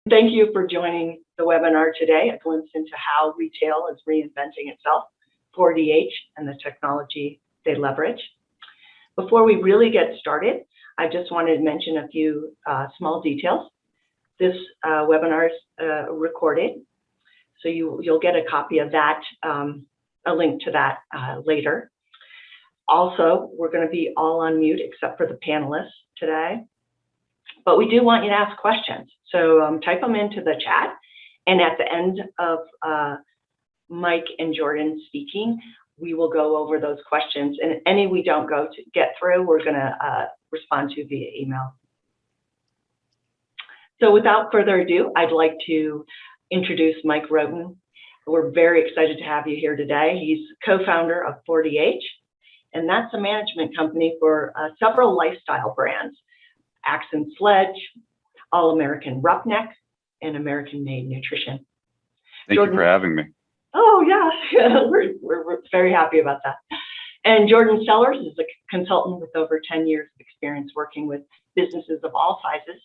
Thank you for joining the webinar today, a glimpse into how retail is reinventing itself, 4DH, and the technology they leverage. Before we really get started, I just wanted to mention a few small details. This webinar is recorded, so you'll get a copy of that, a link to that later. Also, we're going to be all on mute except for the panelists today. But we do want you to ask questions. So type them into the chat. And at the end of Mike and Jordan speaking, we will go over those questions. And any we don't get through, we're going to respond to via email. So without further ado, I'd like to introduce Mike Rhoten. We're very excited to have you here today. He's co-founder of 4DH, and that's a management company for several lifestyle brands. Sledge, American Roughneck, and American Made Nutrition. Thank you for having me. Oh yeah, we're very happy about that. And Jordan Sellers is a consultant with over 10 years of experience working with businesses of all sizes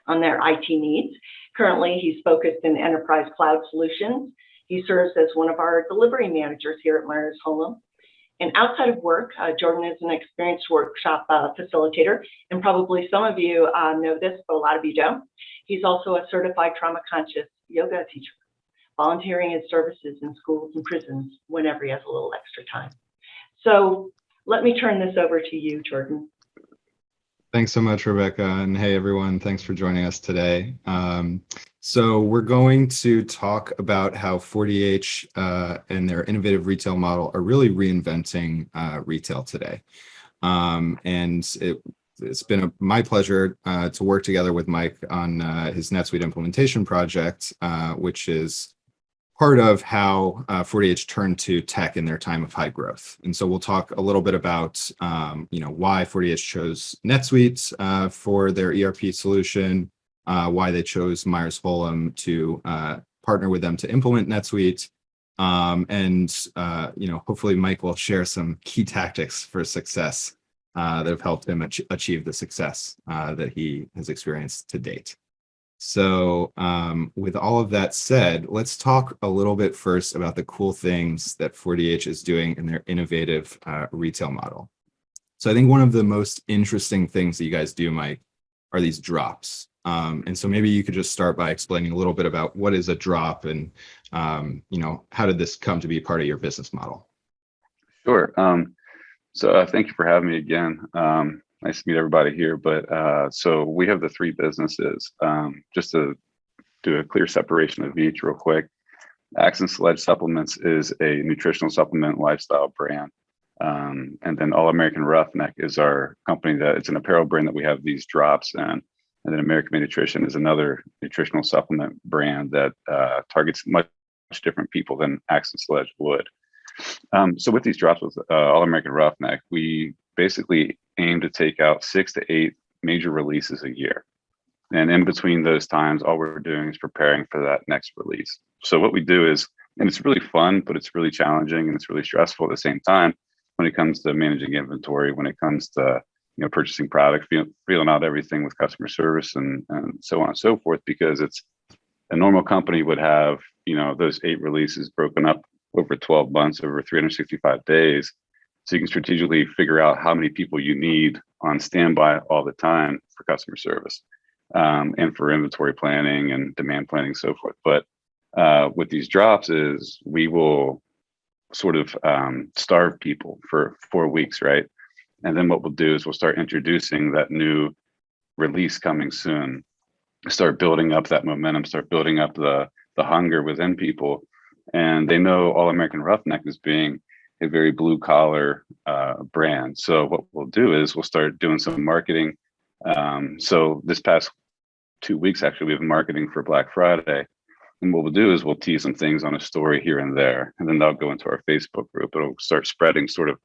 on their IT needs. Currently, he's focused in enterprise cloud solutions. He serves as one of our delivery managers here at Myers-Holum. And outside of work, Jordan is an experienced workshop facilitator, and probably some of you know this, but a lot of you don't. He's also a certified trauma-conscious yoga teacher, volunteering his services in schools and prisons whenever he has a little extra time. So let me turn this over to you, Jordan. Thanks so much, Rebecca. And hey, everyone, thanks for joining us today. So we're going to talk about how 4DH and their innovative retail model are really reinventing retail today. And it's been my pleasure to work together with Mike on his NetSuite implementation project, which is part of how 4DH turned to tech in their time of high growth. And so we'll talk a little bit about why 4DH chose NetSuite for their ERP solution, why they chose Myers-Holum to partner with them to implement NetSuite, and hopefully Mike will share some key tactics for success that have helped him achieve the success that he has experienced to date. So with all of that said, let's talk a little bit first about the cool things that 4DH is doing in their innovative retail model. So I think one of the most interesting things that you guys do, Mike, are these drops. And so maybe you could just start by explaining a little bit about what is a drop and, how did this come to be part of your business model? Sure. So thank you for having me again. Nice to meet everybody here. But so we have the three businesses. Just to do a clear separation of each real quick. Sledge Supplements is a nutritional supplement lifestyle brand. And then American Roughneck is our company it's an apparel brand that we have these drops in. And then American Made Nutrition is another nutritional supplement brand that targets much different people than Sledge would. So with these drops with American Roughneck, we basically aim to take out 6 to 8 major releases a year. And in between those times, all we're doing is preparing for that next release. So what we do is, and it's really fun, but it's really challenging and it's really stressful at the same time when it comes to managing inventory, when it comes to purchasing product, feeling out everything with customer service and so on and so forth, because it's a normal company would have, those 8 releases broken up over 12 months, over 365 days. So you can strategically figure out how many people you need on standby all the time for customer service and for inventory planning and demand planning and so forth. But with these drops is we will sort of starve people for 4 weeks, right? And then what we'll do is we'll start introducing that new release coming soon, start building up that momentum, start building up the hunger within people. And they know American Roughneck as being a very blue collar brand. So what we'll do is we'll start doing some marketing. So this past 2 weeks, actually, we've been marketing for Black Friday. And what we'll do is we'll tease some things on a story here and there, and then they'll go into our Facebook group. It'll start spreading sort of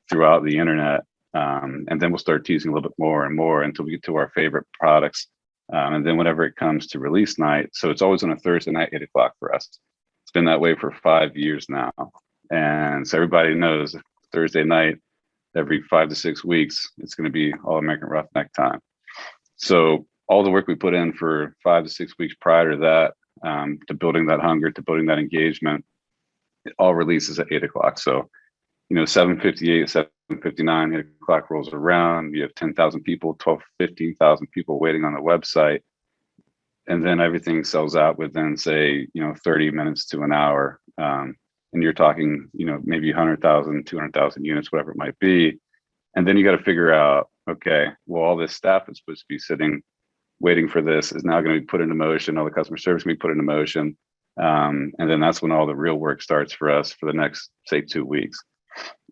throughout the internet. And then we'll start teasing a little bit more and more until we get to our favorite products. And then whenever it comes to release night, so it's always on a Thursday night, 8 o'clock for us. It's been that way for 5 years now. And so everybody knows Thursday night, every 5 to 6 weeks, it's going to be American Roughneck time. So all the work we put in for 5 to 6 weeks prior to that, to building that hunger, to building that engagement, it all releases at 8 o'clock. So, 7:58, 7:59, 8 o'clock rolls around. You have 10,000 people, 12, 15,000 people waiting on the website. And then everything sells out within, say, 30 minutes to an hour. And you're talking, maybe 100,000, 200,000 units, whatever it might be. And then you got to figure out, okay, well, all this staff is supposed to be sitting, waiting for this is now going to be put into motion. All the customer service going to be put into motion. And then that's when all the real work starts for us for the next, say, 2 weeks.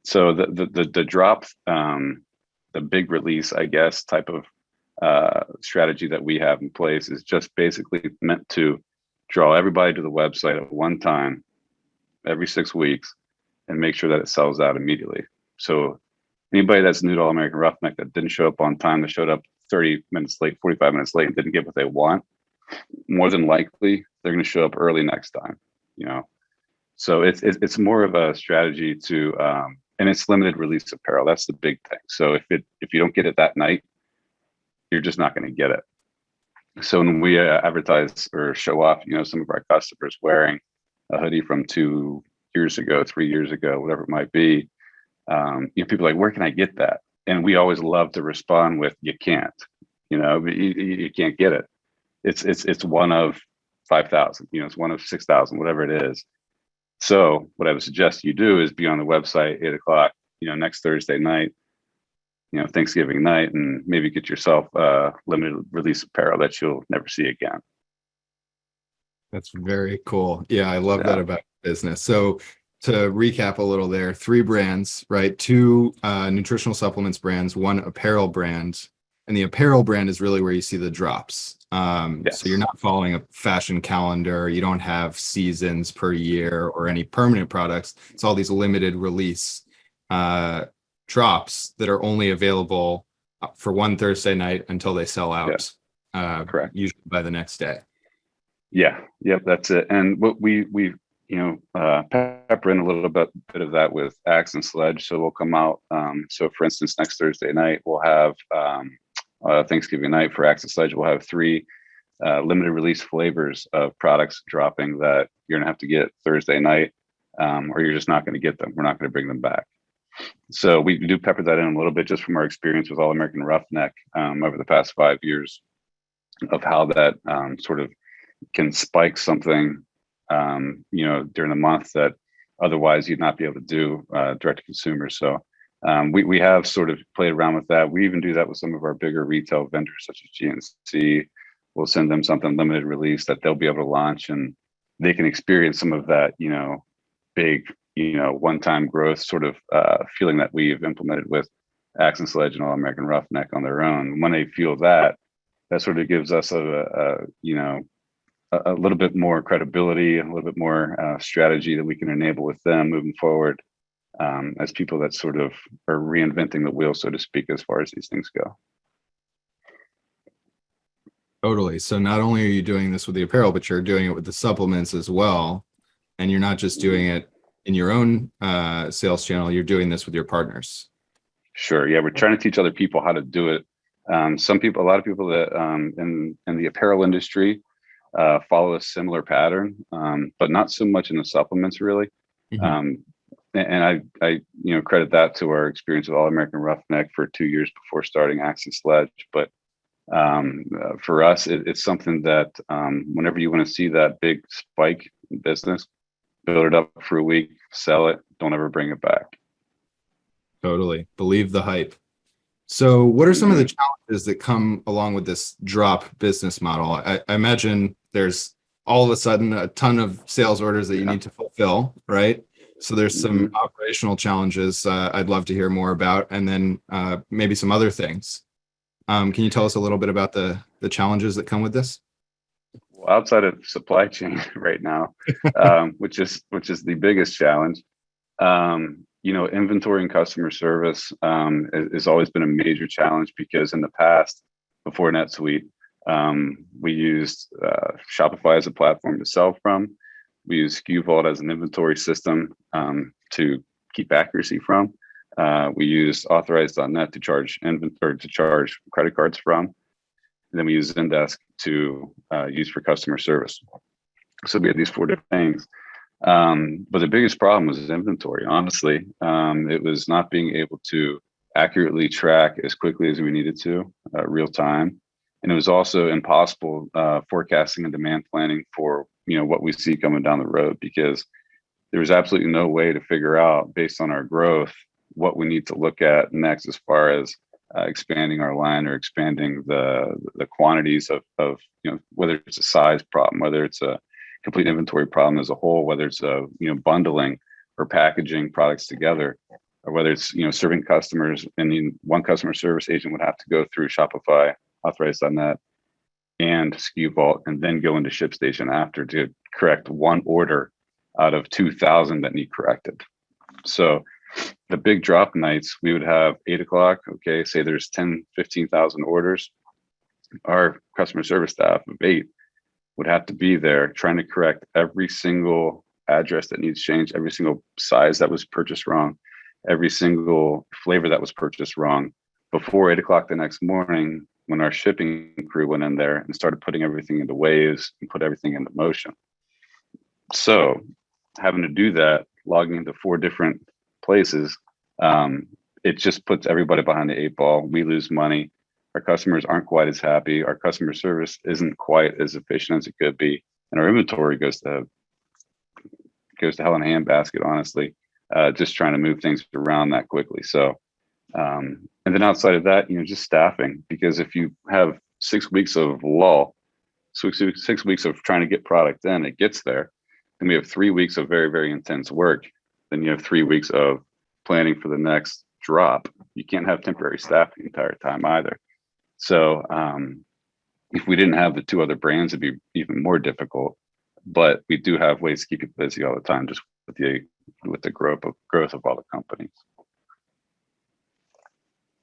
So the drop, the big release, I guess, type of strategy that we have in place is just basically meant to draw everybody to the website at one time every 6 weeks and make sure that it sells out immediately. So anybody that's new to All American Roughneck that didn't show up on time, that showed up 30 minutes late, 45 minutes late, and didn't get what they want, more than likely they're going to show up early next time. So it's more of a strategy to and it's limited release apparel. That's the big thing. So if you don't get it that night, you're just not going to get it. So when we advertise or show off, some of our customers wearing a hoodie from 2 years ago, 3 years ago, whatever it might be, people are like, where can I get that? And we always love to respond with, you can't, you can't get it. It's one of 5,000, it's one of 6,000, whatever it is. So what I would suggest you do is be on the website 8 o'clock, next Thursday night, Thanksgiving night, and maybe get yourself limited release apparel that you'll never see again. That's very cool. Yeah, I love that about business. So to recap a little there, 3 brands, right? 2 nutritional supplements brands, 1 apparel brand. And the apparel brand is really where you see the drops. Yes. So you're not following a fashion calendar. You don't have seasons per year or any permanent products. It's all these limited release drops that are only available for one Thursday night until they sell out. Correct. Usually by the next day. Yeah. Yep. That's it. And what we pepper in a little bit of that with Axe and Sledge. So we'll come out. So for instance, next Thursday night, we'll have Thanksgiving night for Axe and Sledge. We'll have 3 limited release flavors of products dropping that you're going to have to get Thursday night, or you're just not going to get them. We're not going to bring them back. So we do pepper that in a little bit just from our experience with All American Roughneck over the past 5 years of how that sort of can spike something, during the month that otherwise you'd not be able to do direct to consumer. So we have sort of played around with that. We even do that with some of our bigger retail vendors such as GNC. We'll send them something limited release that they'll be able to launch, and they can experience some of that, big, one-time growth sort of feeling that we've implemented with Axe and Sledge and All American Roughneck on their own. When they feel that sort of gives us a little bit more credibility, a little bit more strategy that we can enable with them moving forward as people that sort of are reinventing the wheel, so to speak, as far as these things go. Totally. So not only are you doing this with the apparel, but you're doing it with the supplements as well. And you're not just doing it in your own sales channel, you're doing this with your partners. Sure. Yeah, we're trying to teach other people how to do it. A lot of people that in the apparel industry follow a similar pattern, but not so much in the supplements really. Mm-hmm. And I credit that to our experience with All American Roughneck for 2 years before starting Axe and Sledge. But for us, it's something that whenever you want to see that big spike in business, build it up for a week, sell it, don't ever bring it back. Totally. Believe the hype. So what are some of the challenges that come along with this drop business model? I imagine there's all of a sudden a ton of sales orders that you need to fulfill, right? So there's some operational challenges I'd love to hear more about, and then maybe some other things. Can you tell us a little bit about the challenges that come with this? Well, outside of supply chain right now, which is the biggest challenge, inventory and customer service has always been a major challenge, because in the past, before NetSuite, we used Shopify as a platform to sell from. We used SKU Vault as an inventory system to keep accuracy from. We used Authorize.net to charge credit cards from. And then we use Zendesk to use for customer service. So we had these 4 different things. But the biggest problem was inventory. Honestly, it was not being able to accurately track as quickly as we needed to, real time. And it was also impossible forecasting and demand planning for what we see coming down the road, because there was absolutely no way to figure out, based on our growth, what we need to look at next as far as expanding our line or expanding the quantities of whether it's a size problem, whether it's a complete inventory problem as a whole, whether it's bundling or packaging products together, or whether it's serving customers. And one customer service agent would have to go through Shopify, authorized.net, and SKU Vault, and then go into ShipStation after to correct one order out of 2,000 that need corrected. So the big drop nights, we would have 8 o'clock. Okay, say there's 10, 15,000 orders. Our customer service staff of 8 would have to be there trying to correct every single address that needs changed, every single size that was purchased wrong, every single flavor that was purchased wrong, before 8 o'clock the next morning, when our shipping crew went in there and started putting everything into waves and put everything into motion. So having to do that, logging into 4 different places, it just puts everybody behind the 8 ball. We lose money. Our customers aren't quite as happy. Our customer service isn't quite as efficient as it could be, and our inventory goes to hell in a handbasket, honestly, just trying to move things around that quickly. So, and then outside of that, just staffing, because if you have 6 weeks of lull, 6 weeks of trying to get product in, it gets there, and we have 3 weeks of very, very intense work. Then you have 3 weeks of planning for the next drop. You can't have temporary staff the entire time either. So if we didn't have the 2 other brands, it'd be even more difficult. But we do have ways to keep you busy all the time, just with the growth of all the companies.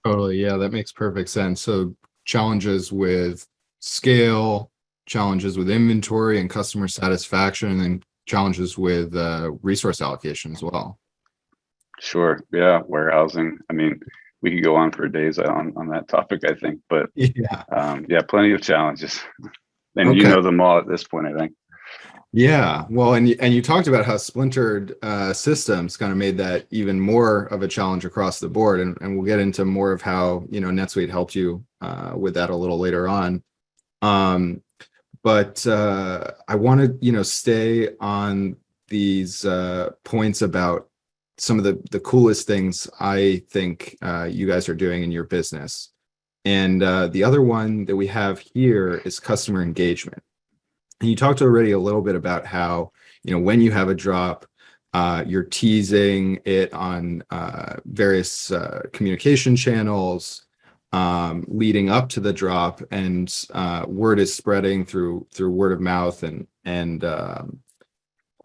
Totally. Yeah, that makes perfect sense. So challenges with scale, challenges with inventory and customer satisfaction, and then challenges with resource allocation as well. Sure. Yeah. Warehousing. I mean, we could go on for days on that topic, I think, but yeah, plenty of challenges, and Okay. you know them all at this point, I think. Yeah, well, and you talked about how splintered systems kind of made that even more of a challenge across the board, and we'll get into more of how NetSuite helped you with that a little later on. But I want to stay on these points about some of the coolest things I think you guys are doing in your business. And the other one that we have here is customer engagement. And you talked already a little bit about how, when you have a drop, you're teasing it on various communication channels leading up to the drop, and word is spreading through word of mouth and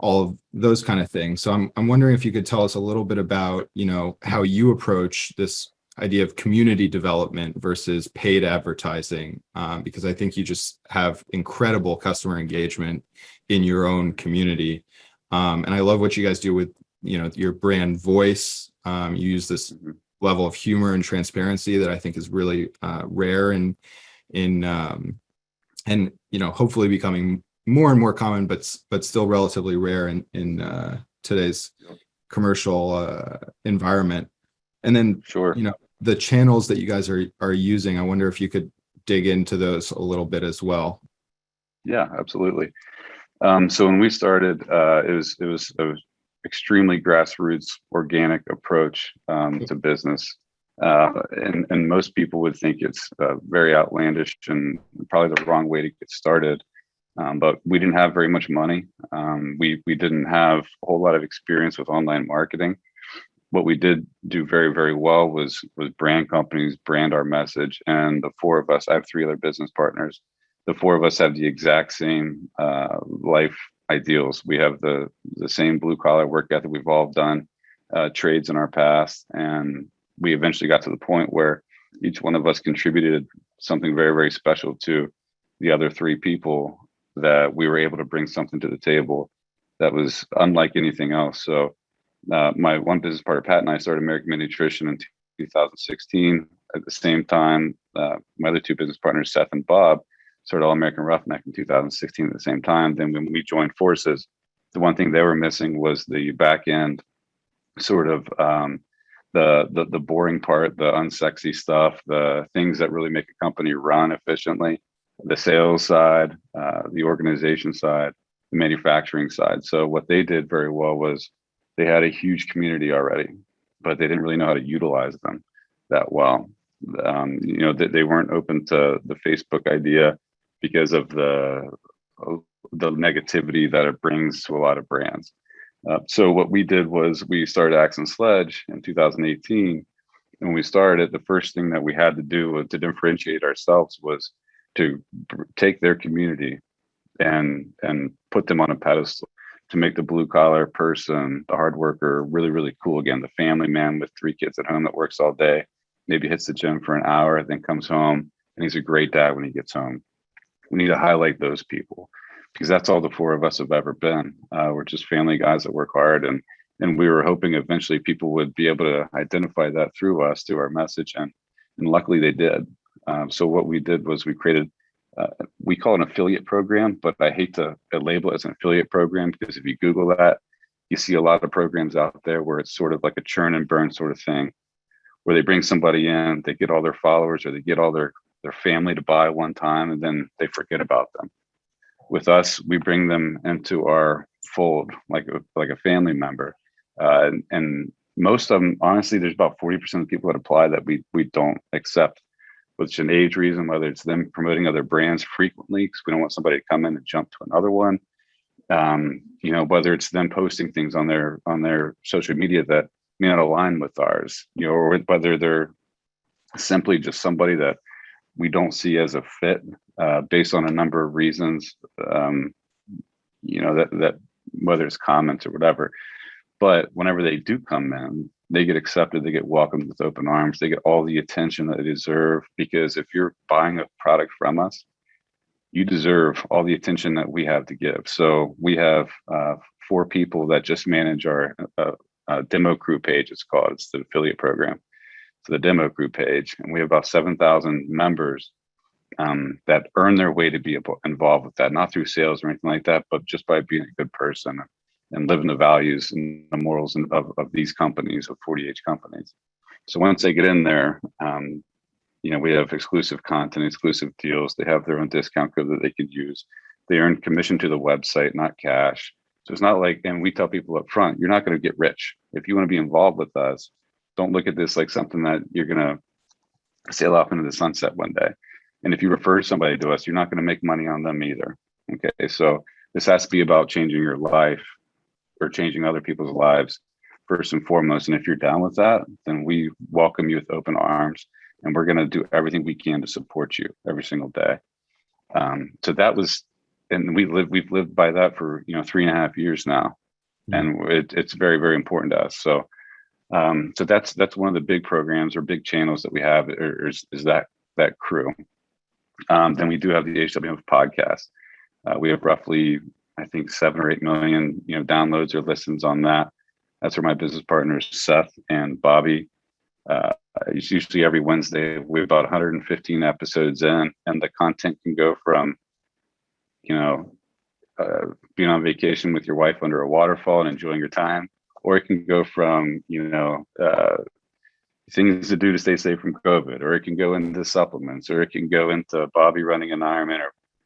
all of those kind of things. So I'm wondering if you could tell us a little bit about, how you approach this idea of community development versus paid advertising, because I think you just have incredible customer engagement in your own community. And I love what you guys do with, your brand voice. You use this level of humor and transparency that I think is really rare and hopefully becoming more and more common, but still relatively rare in today's commercial environment. And then, Sure. The channels that you guys are using, I wonder if you could dig into those a little bit as well. Yeah, absolutely. So when we started, it was an extremely grassroots, organic approach to business. And most people would think it's very outlandish and probably the wrong way to get started. But we didn't have very much money. We didn't have a whole lot of experience with online marketing. What we did do very, very well was brand companies, brand our message. And the 4 of us, I have 3 other business partners. The 4 of us have the exact same life ideals. We have the same blue collar work ethic. We've all done trades in our past. And we eventually got to the point where each one of us contributed something very, very special to the other 3 people, that we were able to bring something to the table that was unlike anything else. So my one business partner, Pat, and I started American Nutrition in 2016. At the same time, my other two business partners, Seth and Bob, started American Roughneck in 2016 at the same time. Then when we joined forces, the one thing they were missing was the back end, sort of the boring part, the unsexy stuff, the things that really make a company run efficiently, the sales side, the organization side, the manufacturing side. So what they did very well was they had a huge community already, but they didn't really know how to utilize them that well. They weren't open to the Facebook idea because of the negativity that it brings to a lot of brands. So what we did was we started Accent Sledge in 2018. And when we started, the first thing that we had to do to differentiate ourselves was to take their community and put them on a pedestal, to make the blue collar person, the hard worker, really, really cool again. The family man with 3 kids at home that works all day, maybe hits the gym for an hour, then comes home, and he's a great dad when he gets home. We need to highlight those people, because that's all the 4 of us have ever been. We're just family guys that work hard, and we were hoping eventually people would be able to identify that through us, through our message, and luckily they did. So what we did was we created, we call it an affiliate program, but I hate to label it as an affiliate program, because if you Google that, you see a lot of programs out there where it's sort of like a churn and burn sort of thing, where they bring somebody in, they get all their followers, or they get all their family to buy one time, and then they forget about them. With us, we bring them into our fold like a family member, and most of them, honestly, there's about 40% of people that apply that we don't accept, which an age reason, whether it's them promoting other brands frequently because we don't want somebody to come in and jump to another one, whether it's them posting things on their social media that may not align with ours, or whether they're simply just somebody that we don't see as a fit based on a number of reasons, that whether it's comments or whatever. But whenever they do come in, they get accepted, they get welcomed with open arms, they get all the attention that they deserve, because if you're buying a product from us, you deserve all the attention that we have to give. So we have 4 people that just manage our demo crew page, it's called. It's the affiliate program. So the demo crew page, and we have about 7,000 members that earn their way to be involved with that, not through sales or anything like that, but just by being a good person and living the values and the morals of these companies, of 40H companies. So once they get in there, we have exclusive content, exclusive deals. They have their own discount code that they can use. They earn commission to the website, not cash. So it's not like, and we tell people up front, you're not going to get rich. If you want to be involved with us, don't look at this like something that you're going to sail off into the sunset one day. And if you refer somebody to us, you're not going to make money on them either. Okay, so this has to be about changing your life or changing other people's lives first and foremost. And if you're down with that, then we welcome you with open arms, and we're going to do everything we can to support you every single day. So that was, and we've lived by that for 3.5 years now, and it's very, very important to us. So so that's one of the big programs or big channels that we have is that crew. Then we do have the Awf Podcast. We have roughly, I think, 7 or 8 million downloads or listens on that. That's where my business partners Seth and Bobby. It's usually every Wednesday. We're about 115 episodes in, and the content can go from being on vacation with your wife under a waterfall and enjoying your time, or it can go from things to do to stay safe from COVID, or it can go into supplements, or it can go into Bobby running an Ironman,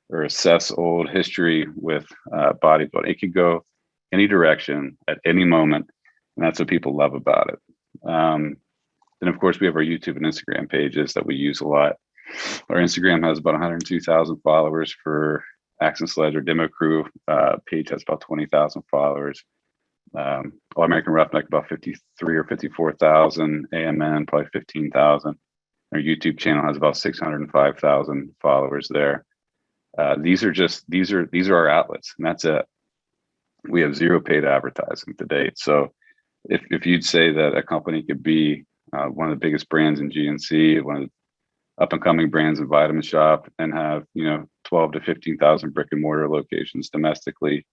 or Seth's old history with bodybuilding. It could go any direction at any moment, and that's what people love about it. Then of course we have our YouTube and Instagram pages that we use a lot. Our Instagram has about 102,000 followers for Accent Sledge. Or Demo Crew page has about 20,000 followers. All American Roughneck about 53 or 54,000. AMN probably 15,000. Our YouTube channel has about 605,000 followers there. These are our outlets, and that's it. We have 0 paid advertising to date. So if you'd say that a company could be one of the biggest brands in GNC, one of the up and coming brands in Vitamin Shop, and have 12 to 15,000 brick and mortar locations domestically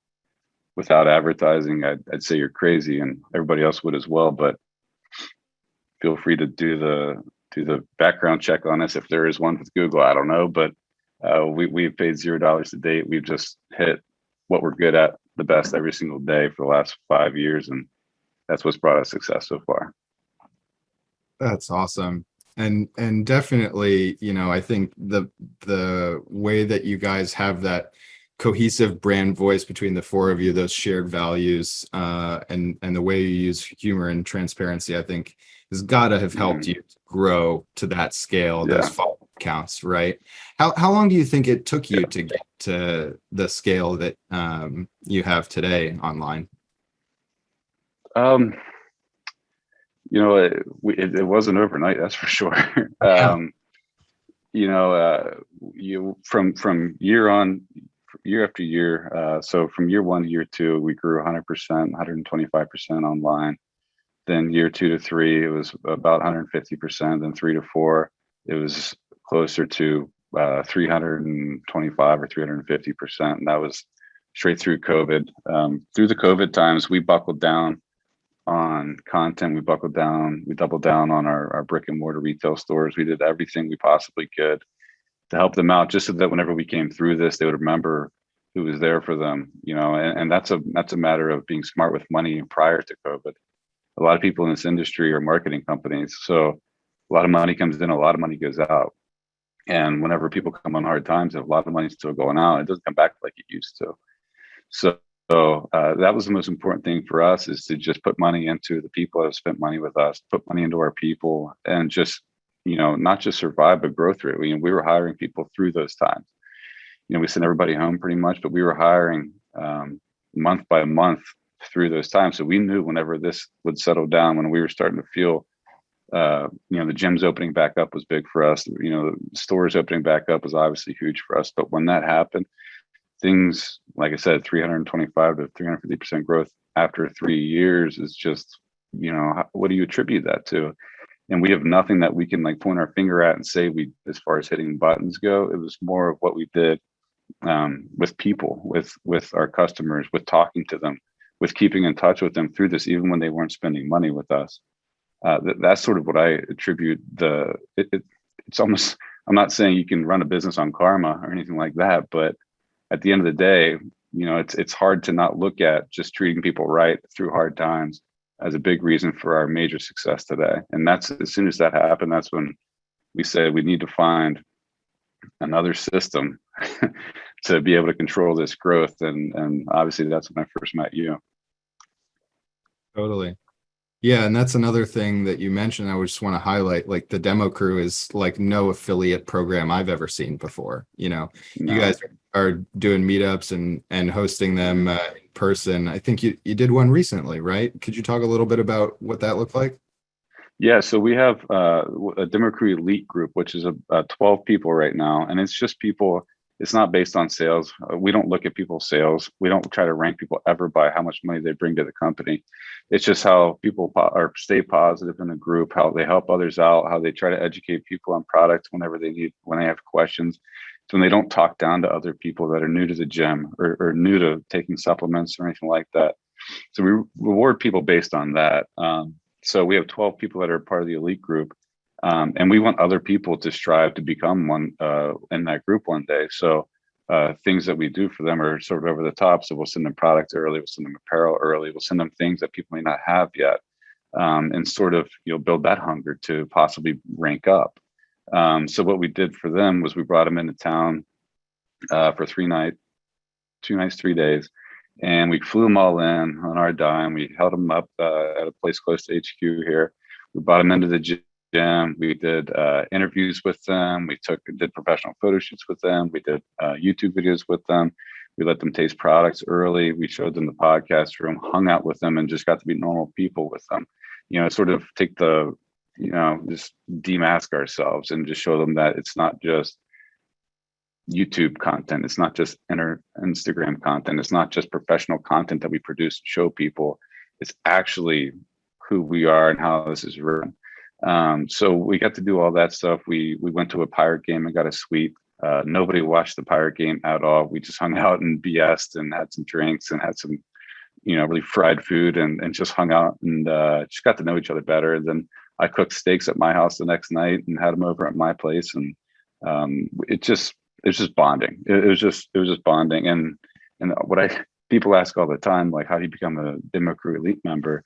without advertising, I'd say you're crazy, and everybody else would as well. But feel free to do do the background check on us if there is one with Google. I don't know, but we've paid $0 to date. We've just hit what we're good at the best every single day for the last 5 years, and that's what's brought us success so far. That's awesome. And definitely, I think the way that you guys have that cohesive brand voice between the four of you, those shared values, and the way you use humor and transparency, I think has got to have helped you grow to that scale, those follow counts, right? How long do you think it took you to get to the scale that you have today online? It wasn't overnight, that's for sure. From year after year. So from year 1 to year 2, we grew 100%, 125% online. Then year 2 to 3, it was about 150%. Then 3 to 4, it was closer to 325 or 350%. And that was straight through COVID. Through the COVID times, we buckled down on content. We doubled down on our brick and mortar retail stores. We did everything we possibly could to help them out, just so that whenever we came through this, they would remember who was there for them, and that's a matter of being smart with money prior to COVID. A lot of people in this industry are marketing companies. So a lot of money comes in, a lot of money goes out. And whenever people come on hard times, a lot of money is still going out. It doesn't come back like it used to. So that was the most important thing for us, is to just put money into the people that have spent money with us, put money into our people, and just, not just survive, but grow through it. We were hiring people through those times. We sent everybody home pretty much, but we were hiring month by month through those times. So we knew whenever this would settle down, when we were starting to feel, the gyms opening back up was big for us. The stores opening back up was obviously huge for us. But when that happened, things, like I said, 325 to 350% growth after 3 years is just, what do you attribute that to? And we have nothing that we can point our finger at and say as far as hitting buttons go. It was more of what we did with people, with our customers, with talking to them, with keeping in touch with them through this, even when they weren't spending money with us. That's sort of what I attribute it's almost, I'm not saying you can run a business on karma or anything like that, but at the end of the day, it's hard to not look at just treating people right through hard times as a big reason for our major success today. And that's, as soon as that happened, that's when we said we need to find another system to be able to control this growth. And obviously that's when I first met you. Totally. Yeah, and that's another thing that you mentioned. I just want to highlight, the demo crew is like no affiliate program I've ever seen before. You guys are doing meetups and hosting them in person. I think you did one recently, right? Could you talk a little bit about what that looked like? Yeah, so we have a demo crew elite group, which is 12 people right now, and it's just people. It's not based on sales. We don't look at people's sales. We don't try to rank people ever by how much money they bring to the company. It's just how people stay positive in a group, how they help others out, how they try to educate people on products whenever when they have questions. So when they don't talk down to other people that are new to the gym or new to taking supplements or anything like that. So we reward people based on that. So we have 12 people that are part of the elite group. And we want other people to strive to become one in that group one day. So things that we do for them are sort of over the top. So we'll send them products early, we'll send them apparel early, we'll send them things that people may not have yet, and sort of build that hunger to possibly rank up. So what we did for them was we brought them into town for 2 nights, 3 days. And we flew them all in on our dime. We held them up at a place close to HQ here. We brought them into the gym. We did interviews with them. We did professional photo shoots with them. We did YouTube videos with them. We let them taste products early. We showed them the podcast room, hung out with them, and just got to be normal people with them. Sort of take just demask ourselves and just show them that it's not just YouTube content. It's not just Instagram content. It's not just professional content that we produce and show people. It's actually who we are and how this is run. So we got to do all that stuff. We went to a pirate game and got a suite. Nobody watched the pirate game at all. We just hung out and BS'd and had some drinks and had some really fried food and just hung out and just got to know each other better. And then I cooked steaks at my house the next night and had them over at my place, and it was just bonding. It was just bonding. And people ask all the time, like, how do you become a Demo Crew Elite member?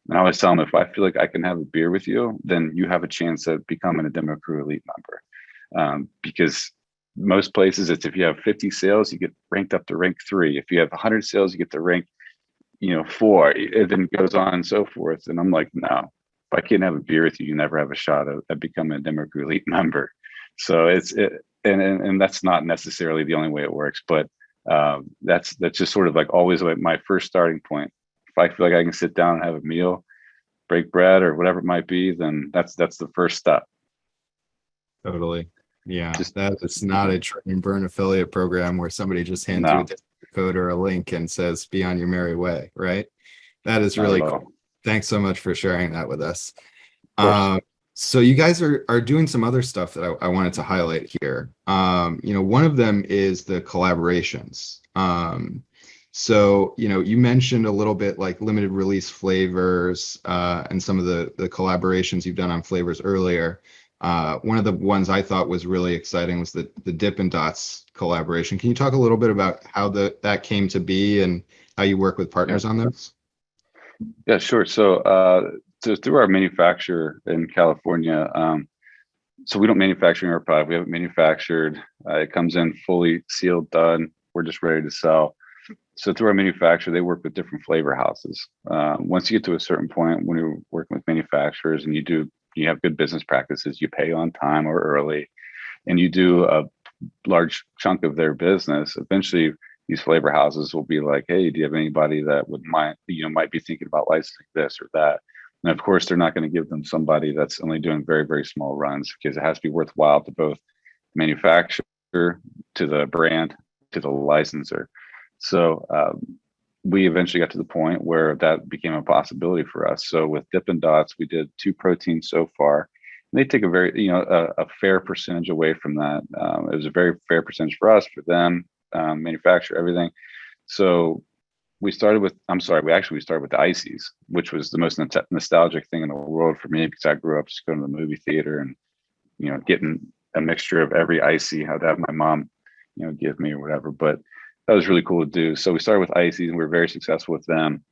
And I always tell them, if I feel like I can have a beer with you, then you have a chance at becoming a Demo Crew Elite member. Because most places, it's if you have 50 sales, you get ranked up to rank 3. If you have 100 sales, you get to rank 4. It then goes on and so forth. And I'm like, no, if I can't have a beer with you, you never have a shot at becoming a Demo Crew Elite member. So and that's not necessarily the only way it works, but that's just sort of like always like my first starting point. If I feel like I can sit down and have a meal, break bread or whatever it might be, then that's the first step. Totally. Yeah. That it's not a train and burn affiliate program where somebody just hands you a code or a link and says, be on your merry way. Right. That is really cool. Thanks so much for sharing that with us. So you guys are doing some other stuff that I wanted to highlight here. One of them is the collaborations. So, you mentioned a little bit like limited release flavors and some of the collaborations you've done on flavors earlier. One of the ones I thought was really exciting was the Dippin' Dots collaboration. Can you talk a little bit about how that came to be and how you work with partners on those? Yeah, sure. So through our manufacturer in California, so we don't manufacture our product. We have it manufactured. It comes in fully sealed, done. We're just ready to sell. So through our manufacturer, they work with different flavor houses. Once you get to a certain point when you're working with manufacturers and you have good business practices, you pay on time or early, and you do a large chunk of their business, eventually these flavor houses will be like, hey, do you have anybody that might be thinking about licensing this or that? And of course, they're not going to give them somebody that's only doing very, very small runs, because it has to be worthwhile to both manufacturer, to the brand, to the licensor. So we eventually got to the point where that became a possibility for us. So with Dippin' Dots, we did 2 proteins so far. And they take a very, a fair percentage away from that. It was a very fair percentage for us, for them, manufacture, everything. So we started with the ices, which was the most nostalgic thing in the world for me, because I grew up just going to the movie theater and, getting a mixture of every icy I'd have my mom, give me or whatever. But that was really cool to do. So we started with ices and we were very successful with them.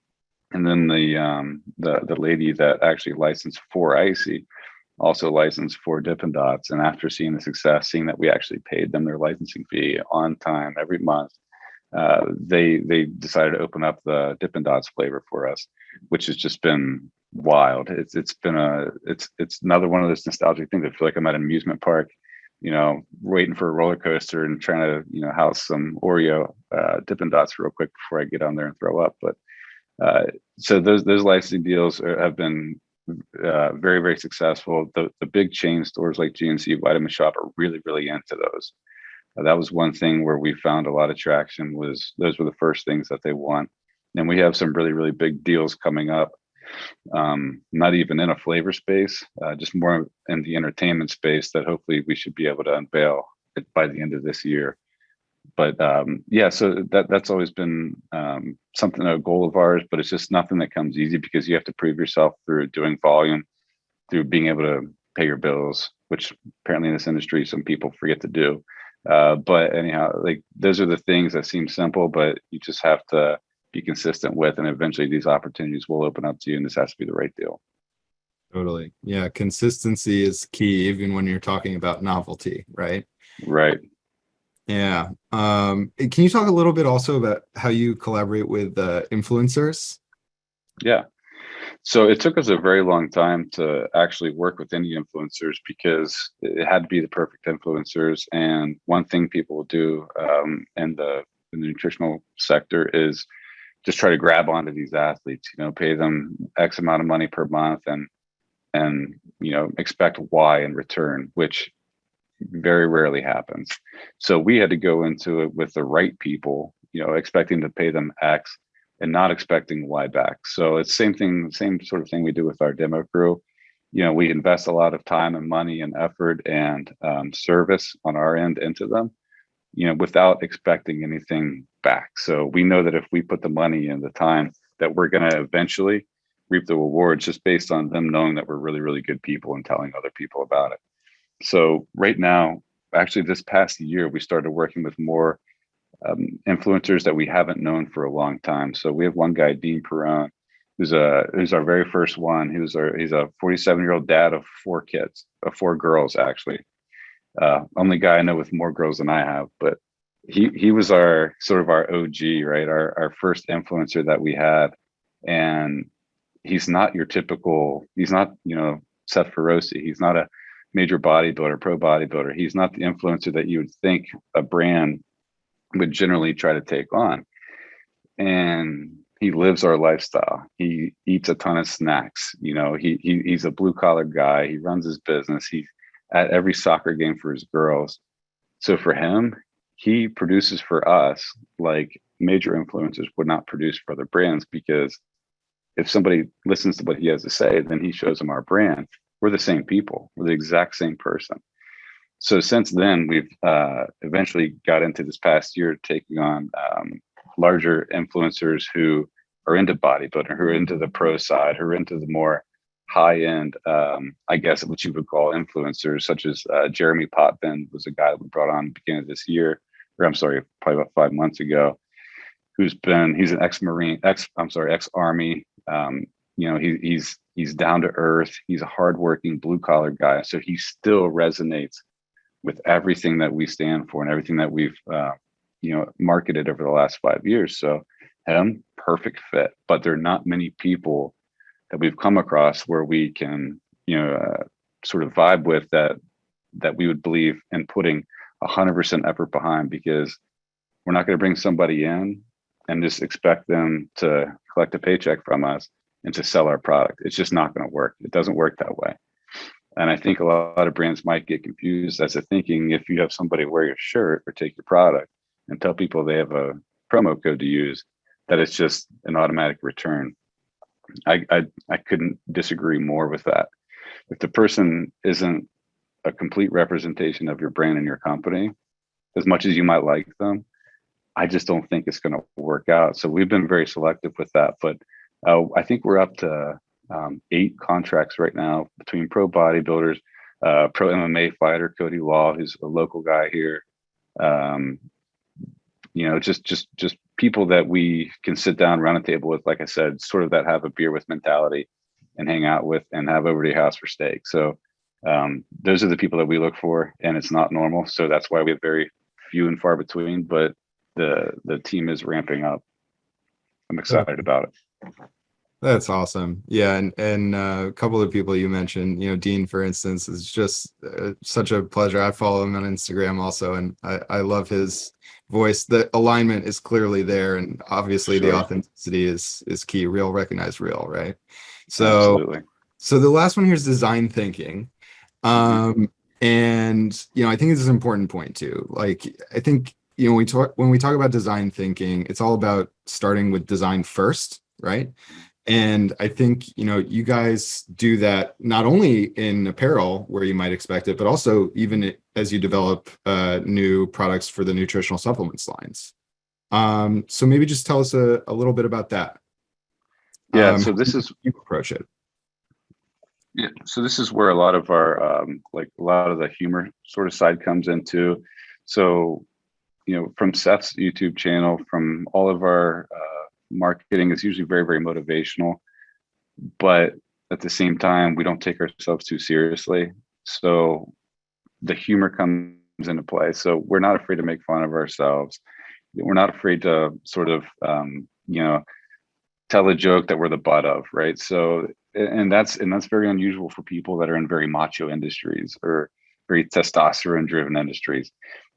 And then the lady that actually licensed for icy also licensed for Dippin' Dots. And after seeing the success, seeing that we actually paid them their licensing fee on time every month, they decided to open up the Dippin' Dots flavor for us, which has just been wild. It's another one of those nostalgic things. I feel like I'm at an amusement park, waiting for a roller coaster and trying to, house some Oreo Dippin' Dots real quick before I get on there and throw up. But so those licensing deals have been very, very successful. The big chain stores like GNC, Vitamin Shop are really, really into those. That was one thing where we found a lot of traction. Was those were the first things that they want. And we have some really, really big deals coming up. Not even in a flavor space, just more in the entertainment space that hopefully we should be able to unveil by the end of this year. But so that's always been something, a goal of ours, but it's just nothing that comes easy, because you have to prove yourself through doing volume, through being able to pay your bills, which apparently in this industry some people forget to do. But anyhow, like, those are the things that seem simple, but you just have to be consistent with, and eventually these opportunities will open up to you, and this has to be the right deal. Totally. Yeah. Consistency is key, even when you're talking about novelty, right? Right. Yeah. Can you talk a little bit also about how you collaborate with influencers? Yeah. So it took us a very long time to actually work with any influencers, because it had to be the perfect influencers. And one thing people will do in the nutritional sector is just try to grab onto these athletes, pay them X amount of money per month and expect Y in return, which very rarely happens. So we had to go into it with the right people, expecting to pay them X and not expecting Y back. So it's same sort of thing we do with our demo crew. We invest a lot of time and money and effort and service on our end into them, without expecting anything back. So we know that if we put the money and the time, that we're going to eventually reap the rewards just based on them knowing that we're really, really good people and telling other people about it. So right now, actually this past year, we started working with more influencers that we haven't known for a long time. So we have one guy, Dean Perone, who's our very first one. He's a 47-year-old dad of 4 kids, of 4 girls, actually. Only guy I know with more girls than I have, but he was our sort of our OG, right? Our first influencer that we had. And he's not your typical, he's not, Seth Feroci. He's not a major bodybuilder, pro bodybuilder. He's not the influencer that you would think a brand would generally try to take on. And he lives our lifestyle. He eats a ton of snacks. He's a blue collar guy. He runs his business. He's at every soccer game for his girls. So for him, he produces for us like major influencers would not produce for other brands, because if somebody listens to what he has to say, then he shows them our brand. We're the same people. We're the exact same person. So since then, we've eventually got into this past year taking on larger influencers who are into bodybuilding, who are into the pro side, who are into the more high-end, I guess what you would call influencers, such as Jeremy Potvin was a guy that we brought on at the beginning of this year, or I'm sorry, probably about 5 months ago, he's an ex-Marine, ex-Army. He's down to earth. He's a hardworking blue collar guy. So he still resonates with everything that we stand for and everything that we've, marketed over the last 5 years. So him, perfect fit, but there are not many people that we've come across where we can, sort of vibe with that we would believe in putting 100% effort behind, because we're not going to bring somebody in and just expect them to collect a paycheck from us and to sell our product. It's just not going to work. It doesn't work that way. And I think a lot of brands might get confused as to thinking if you have somebody wear your shirt or take your product and tell people they have a promo code to use, that it's just an automatic return. I couldn't disagree more with that. If the person isn't a complete representation of your brand and your company, as much as you might like them, I just don't think it's going to work out. So we've been very selective with that. But I think we're up to 8 contracts right now between pro bodybuilders, pro MMA fighter Cody Law, who's a local guy here. Just people that we can sit down around a table with, like I said, sort of that have a beer with mentality and hang out with and have over to your house for steak. So those are the people that we look for, and it's not normal. So that's why we have very few and far between, but the team is ramping up. I'm excited about it. That's awesome. Yeah, and a couple of people you mentioned, Dean, for instance, is just such a pleasure. I follow him on Instagram also, and I love his voice. The alignment is clearly there, and obviously the authenticity is key. Real, recognize real, right? So, absolutely. So the last one here is design thinking. And I think this is an important point too. Like, I think when we talk about design thinking, it's all about starting with design first, right? And I think, you guys do that not only in apparel where you might expect it, but also even as you develop new products for the nutritional supplements lines. So maybe just tell us a little bit about that. Yeah. So this is you approach it. Yeah. So this is where a lot of our a lot of the humor sort of side comes into. So, from Seth's YouTube channel, from all of our marketing is usually very, very motivational, but at the same time, we don't take ourselves too seriously. So the humor comes into play. So we're not afraid to make fun of ourselves. We're not afraid to sort of, tell a joke that we're the butt of, right? So, and that's very unusual for people that are in very macho industries or very testosterone driven industries.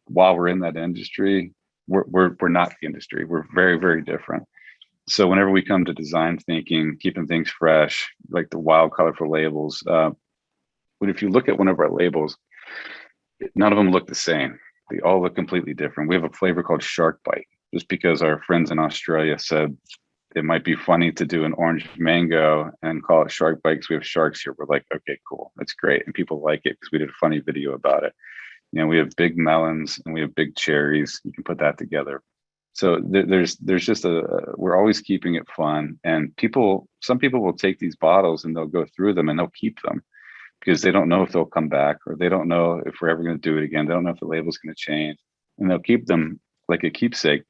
While we're in that industry, we're not the industry. We're very, very different. So whenever we come to design thinking, keeping things fresh, like the wild, colorful labels, but if you look at one of our labels, none of them look the same. They all look completely different. We have a flavor called Shark Bite, just because our friends in Australia said it might be funny to do an orange mango and call it Shark Bite because we have sharks here. We're like, okay, cool. That's great. And people like it because we did a funny video about it. We have big melons and we have big cherries. You can put that together. So there's just we're always keeping it fun, and some people will take these bottles and they'll go through them and they'll keep them because they don't know if they'll come back, or they don't know if we're ever going to do it again. They don't know if the label's going to change, and they'll keep them like a keepsake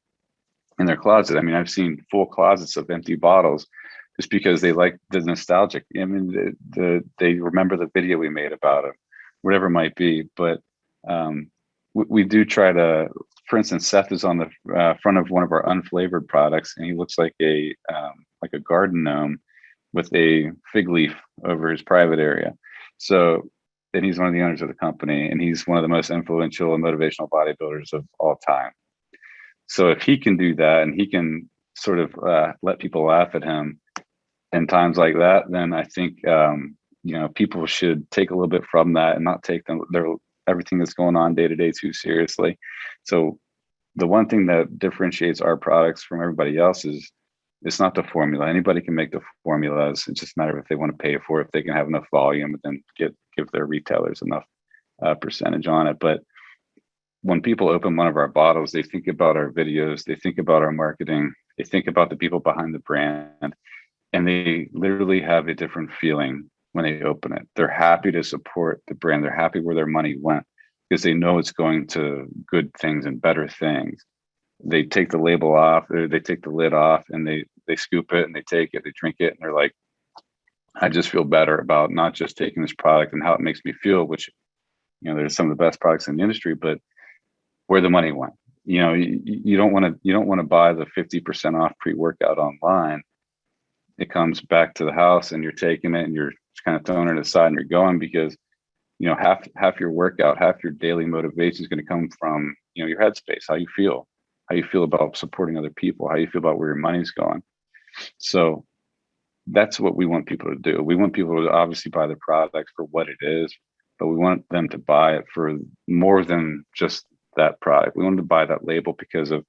in their closet. I mean, I've seen full closets of empty bottles just because they like the nostalgic. I mean, they remember the video we made about it, whatever it might be. But we do try to, for instance, Seth is on the front of one of our unflavored products, and he looks like a garden gnome with a fig leaf over his private area. So, and he's one of the owners of the company, and he's one of the most influential and motivational bodybuilders of all time. So if he can do that, and he can sort of let people laugh at him in times like that, then I think people should take a little bit from that and not take everything that's going on day to day too seriously. So the one thing that differentiates our products from everybody else is it's not the formula. Anybody can make the formulas. It's just a matter of if they want to pay for it, if they can have enough volume, and then give their retailers enough percentage on it. But when people open one of our bottles, they think about our videos, they think about our marketing, they think about the people behind the brand, and they literally have a different feeling when they open it. They're happy to support the brand. They're happy where their money went because they know it's going to good things and better things. They take the label off, or they take the lid off, and they scoop it and they take it, they drink it, and they're like, I just feel better about not just taking this product and how it makes me feel, which, there's some of the best products in the industry, but where the money went. You don't want to buy the 50% off pre-workout online. It comes back to the house and you're taking it and you're just kind of throwing it aside and you're going because, half your workout, half your daily motivation is going to come from, your headspace, how you feel about supporting other people, how you feel about where your money's going. So that's what we want people to do. We want people to obviously buy the product for what it is, but we want them to buy it for more than just that product. We want them to buy that label because of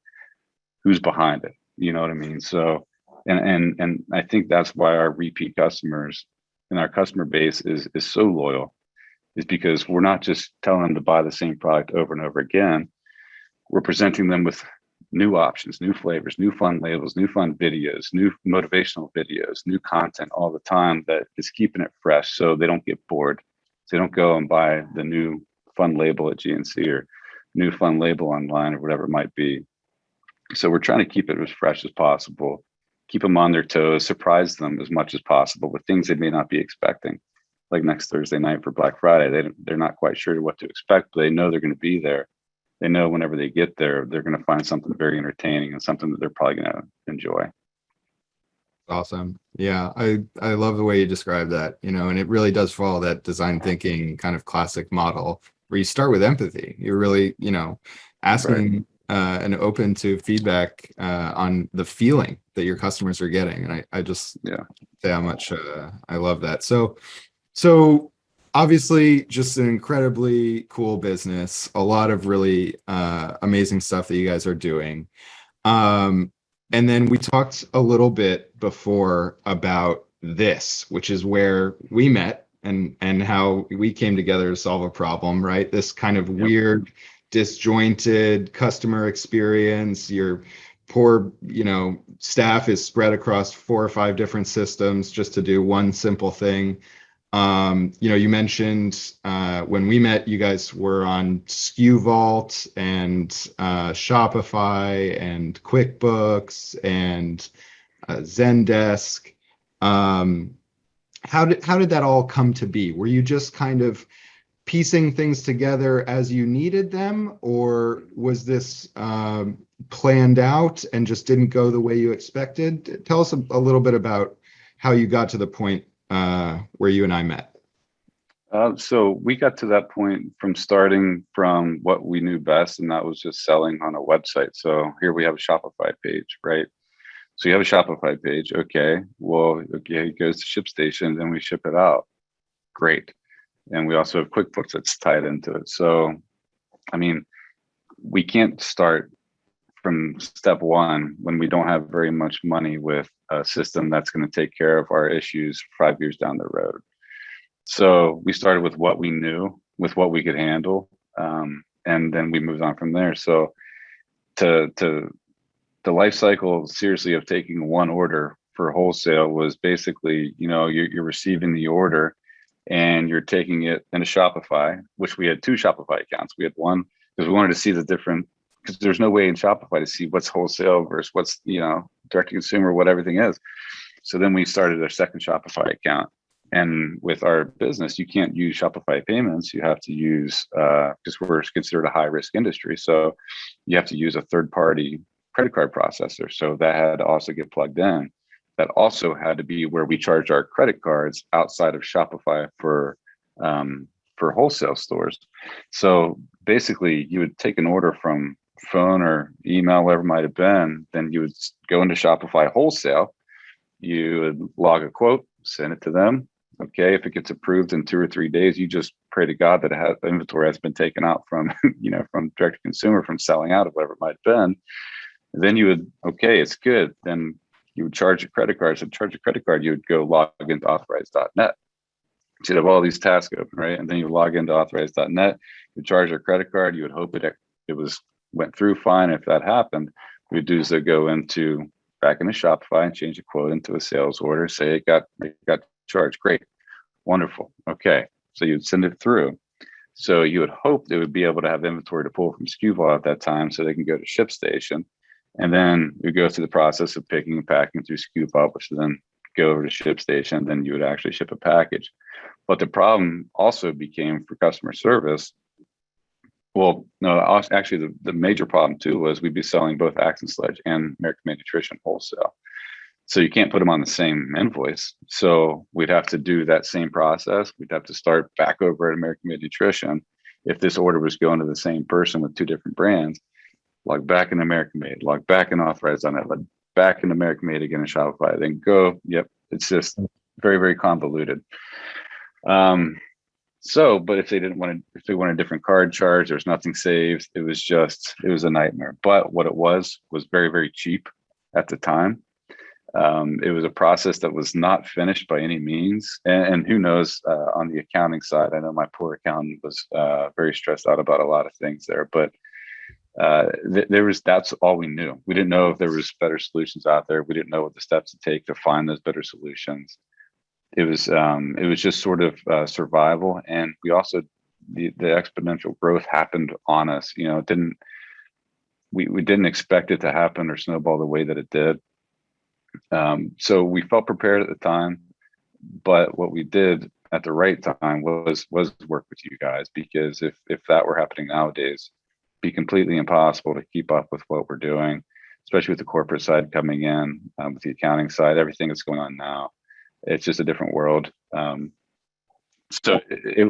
who's behind it. You know what I mean? So, and I think that's why our repeat customers and our customer base is so loyal, is because we're not just telling them to buy the same product over and over again. We're presenting them with new options, new flavors, new fun labels, new fun videos, new motivational videos, new content all the time that is keeping it fresh so they don't get bored. So they don't go and buy the new fun label at GNC or new fun label online or whatever it might be. So we're trying to keep it as fresh as possible, keep them on their toes, surprise them as much as possible with things they may not be expecting. Like next Thursday night for Black Friday, they're not quite sure what to expect, but they know they're going to be there. They know whenever they get there, they're going to find something very entertaining and something that they're probably going to enjoy. Awesome. Yeah, I love the way you describe that, and it really does follow that design thinking kind of classic model where you start with empathy. You're really, asking and open to feedback on the feeling that your customers are getting. And I just say how much I love that. So obviously just an incredibly cool business, a lot of really amazing stuff that you guys are doing. And then we talked a little bit before about this, which is where we met and how we came together to solve a problem, right? This kind of weird, disjointed customer experience. Your poor, staff is spread across 4 or 5 different systems just to do one simple thing. You mentioned when we met, you guys were on SKU Vault and Shopify and QuickBooks and Zendesk. How did that all come to be? Were you just kind of piecing things together as you needed them, or was this planned out and just didn't go the way you expected? Tell us a little bit about how you got to the point where you and I met. So we got to that point from starting from what we knew best, and that was just selling on a website. So here we have a Shopify page, right? So you have a Shopify page. Okay, well, it goes to ShipStation, then we ship it out. Great. And we also have QuickBooks that's tied into it. So, I mean, we can't start from step one when we don't have very much money with a system that's going to take care of our issues 5 years down the road. So we started with what we knew, with what we could handle, and then we moved on from there. So to the life cycle, seriously, of taking one order for wholesale was basically, you're receiving the order and you're taking it in a Shopify, which we had two Shopify accounts. We had one because we wanted to see the different, because there's no way in Shopify to see what's wholesale versus what's, direct to consumer, what everything is. So then we started our second Shopify account. And with our business, you can't use Shopify payments. You have to use, because we're considered a high risk industry. So you have to use a third party credit card processor. So that had to also get plugged in. That also had to be where we charge our credit cards outside of Shopify for wholesale stores. So basically, you would take an order from phone or email, whatever it might have been, then you would go into Shopify wholesale. You would log a quote, send it to them. Okay, if it gets approved in 2 or 3 days, you just pray to God that inventory has been taken out from, from direct to consumer, from selling out of whatever it might have been. And then you would, okay, it's good. Then you would charge a credit card. So charge a credit card, you would go log into authorize.net. So you'd have all these tasks open, right? And then you log into authorize.net, you charge your credit card, you would hope it went through fine. If that happened, we'd do is go back into Shopify and change the quote into a sales order, say it got charged. Great. Wonderful. Okay. So you'd send it through. So you would hope they would be able to have inventory to pull from SKU Vault at that time so they can go to ShipStation. And then you go through the process of picking and packing through SKU Vault, which then go over to ShipStation. Then you would actually ship a package. But the problem also became for customer service. Well, no, actually the major problem too was we'd be selling both Axe and Sledge and American Made Nutrition wholesale. So you can't put them on the same invoice. So we'd have to do that same process. We'd have to start back over at American Made Nutrition. If this order was going to the same person with two different brands, log back in American Made, log back in Authorize on it, log back in American Made again in Shopify, then go. Yep. It's just very, very convoluted. But if they want a different card charge, there's nothing saved. It was a nightmare. But what it was very, very cheap at the time. It was a process that was not finished by any means. And who knows, on the accounting side, I know my poor accountant was very stressed out about a lot of things there, but that's all we knew. We didn't know if there was better solutions out there. We didn't know what the steps to take to find those better solutions. It was just sort of survival. And we also, the exponential growth happened on us. We didn't expect it to happen or snowball the way that it did. So we felt prepared at the time, but what we did at the right time was work with you guys, because if that were happening nowadays, it'd be completely impossible to keep up with what we're doing, especially with the corporate side coming in, with the accounting side, everything that's going on now. It's just a different world. So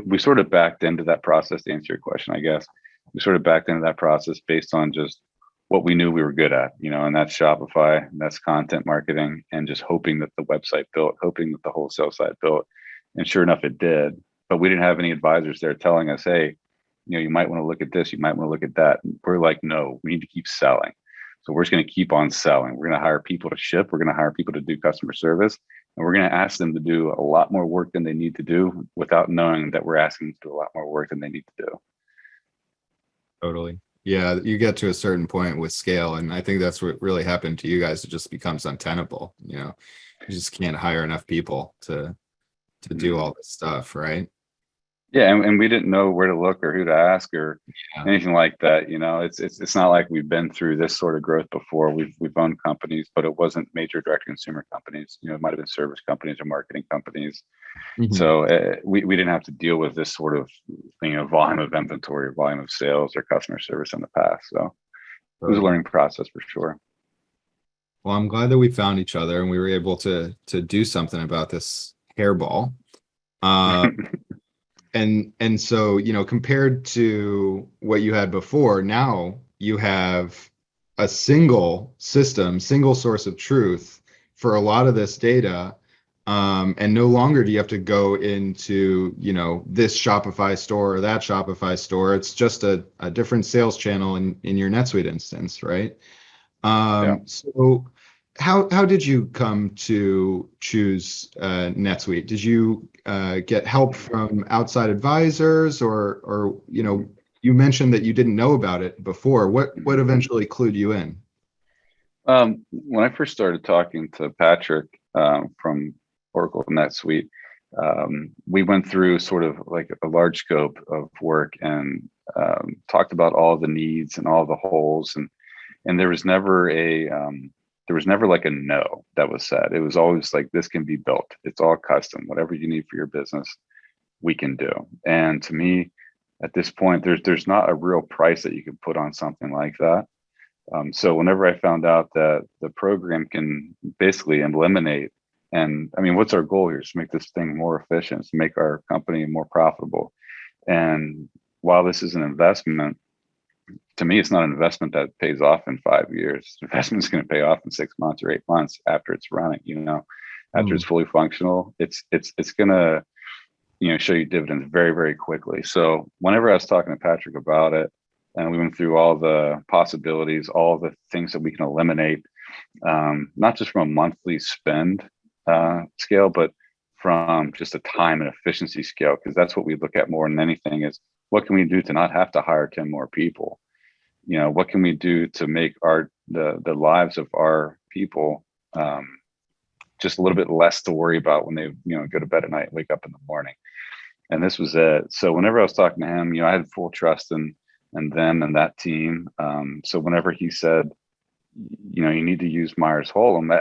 we sort of backed into that process, to answer your question, I guess. We sort of backed into that process based on just what we knew we were good at, and that's Shopify, and that's content marketing, and just hoping that the website built, hoping that the wholesale side built. And sure enough, it did. But we didn't have any advisors there telling us, hey, you might want to look at this, you might want to look at that. And we're like, no, we need to keep selling. So we're just going to keep on selling. We're going to hire people to ship. We're going to hire people to do customer service. And we're going to ask them to do a lot more work than they need to do without knowing that we're asking them to do a lot more work than they need to do. Totally. Yeah, you get to a certain point with scale, and I think that's what really happened to you guys. It just becomes untenable. You just can't hire enough people to do all this stuff, right? Yeah, and we didn't know where to look or who to ask or anything like that. It's not like we've been through this sort of growth before. We've owned companies, but it wasn't major direct consumer companies. It might have been service companies or marketing companies. Mm-hmm. So we didn't have to deal with this sort of volume of inventory, volume of sales, or customer service in the past. So it was a learning process for sure. Well, I'm glad that we found each other and we were able to do something about this hairball. And so, compared to what you had before, now you have a single system, single source of truth for a lot of this data. And no longer do you have to go into, this Shopify store or that Shopify store. It's just a different sales channel in your NetSuite instance, right? So how did you come to choose NetSuite? Did you get help from outside advisors, or you mentioned that you didn't know about it before. What eventually clued you in? When I first started talking to Patrick from Oracle NetSuite, we went through sort of like a large scope of work and talked about all the needs and all the holes, and there was never like a no that was said. It was always like, this can be built. It's all custom. Whatever you need for your business, we can do. And to me, at this point, there's not a real price that you can put on something like that. So whenever I found out that the program can basically eliminate, and I mean, what's our goal here? Is to make this thing more efficient, to make our company more profitable. And while this is an investment, to me, it's not an investment that pays off in 5 years. The investment is going to pay off in 6 months or 8 months after it's running. After it's fully functional, it's going to show you dividends very, very quickly. So whenever I was talking to Patrick about it, and we went through all the possibilities, all the things that we can eliminate, not just from a monthly spend scale, but from just a time and efficiency scale, because that's what we look at more than anything is, what can we do to not have to hire 10 more people? What can we do to make the lives of our people just a little bit less to worry about when they go to bed at night, wake up in the morning. And this was it. So whenever I was talking to him, I had full trust in them and that team. So whenever he said, you need to use Myers-Holum,